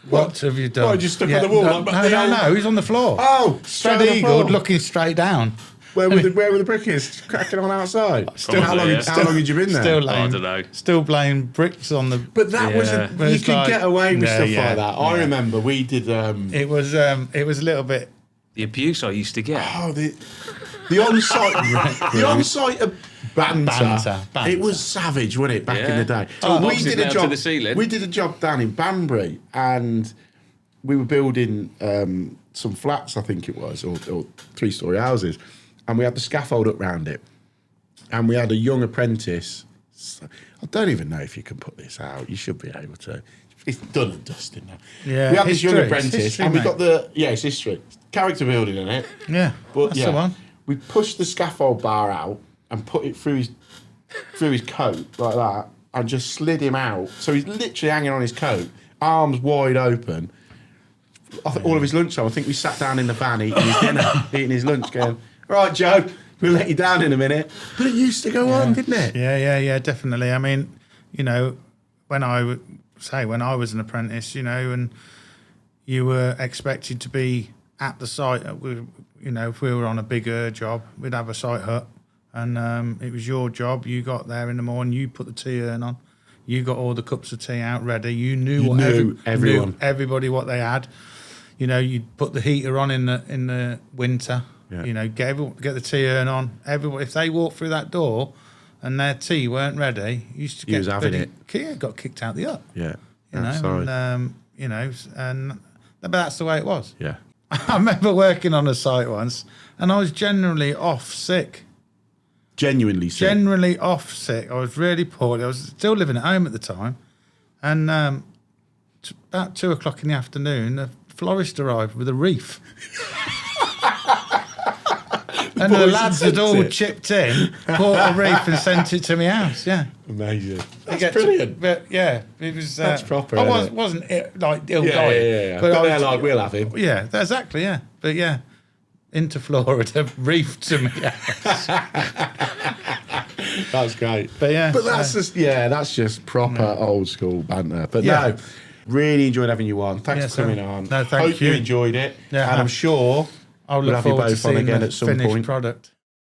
What have you done? What, just stuck on the wall? No, Like, no, he's on the floor. Oh, straight on the Spread floor. eagled, looking straight down. Where were the brickies cracking on outside? Probably, how long yeah. had you been there? Still I laying, don't know. Still laying bricks on the. But that wasn't. But You it's could like- get away with Yeah, stuff yeah, like that. I yeah. remember we did. It was a little bit. The abuse I used to get. Oh, the on-site banter. It was savage, wasn't it, back in the day? Boxes nailed to the ceiling. We did a job down in Banbury, and we were building some flats, I think it was, or 3-story houses, and we had the scaffold up round it, and we had a young apprentice. I don't even know if you can put this out. You should be able to. It's done and dusted now. Yeah, we had this young history. apprentice, It's history, and we mate. got it's history, character building in it. Yeah, But that's the one. we pushed the scaffold bar out and put it through his coat like that, and just slid him out. So he's literally hanging on his coat, arms wide open. All of his lunchtime, I think we sat down in the van eating his dinner, eating his lunch, going, "Right, Joe, we'll let you down in a minute." But it used to go on, didn't it? Yeah, definitely. I mean, you know, when I was an apprentice, you know, and you were expected to be at the site. You know, if we were on a bigger job, we'd have a site hut, and it was your job. You got there in the morning, you put the tea urn on, you got all the cups of tea out ready. You knew everyone. knew everybody what they had. You know, you'd put the heater on in the winter. Yeah. You know, get the tea urn on. Everyone, if they walked through that door and their tea weren't ready, you used to get was having it. got kicked out the hut. Yeah. You know, Sorry. and but that's the way it was. Yeah. I remember working on a site once, and I was generally off sick. Genuinely sick. Generally off sick. I was really poorly. I was still living at home at the time, and about 2:00 in the afternoon, a florist arrived with a wreath. And the boys lads had had all sent it. chipped in, bought a wreath and sent it to my house. Yeah. Amazing. That's Get brilliant. but yeah, it was. That's proper, I isn't it? wasn't like ill Yeah. dying. But I they're was- like, we'll have him. Yeah, exactly. Yeah, but yeah, Interflora had a wreath to me. That's great. But yeah, But that's just proper old school banter. But Yeah. no, really enjoyed having you on. Thanks Yeah, for coming so- on. No, thank Hope you you. enjoyed it. Yeah, and I'm sure I'll we'll look have you forward to both on seeing again the at some finished point. product.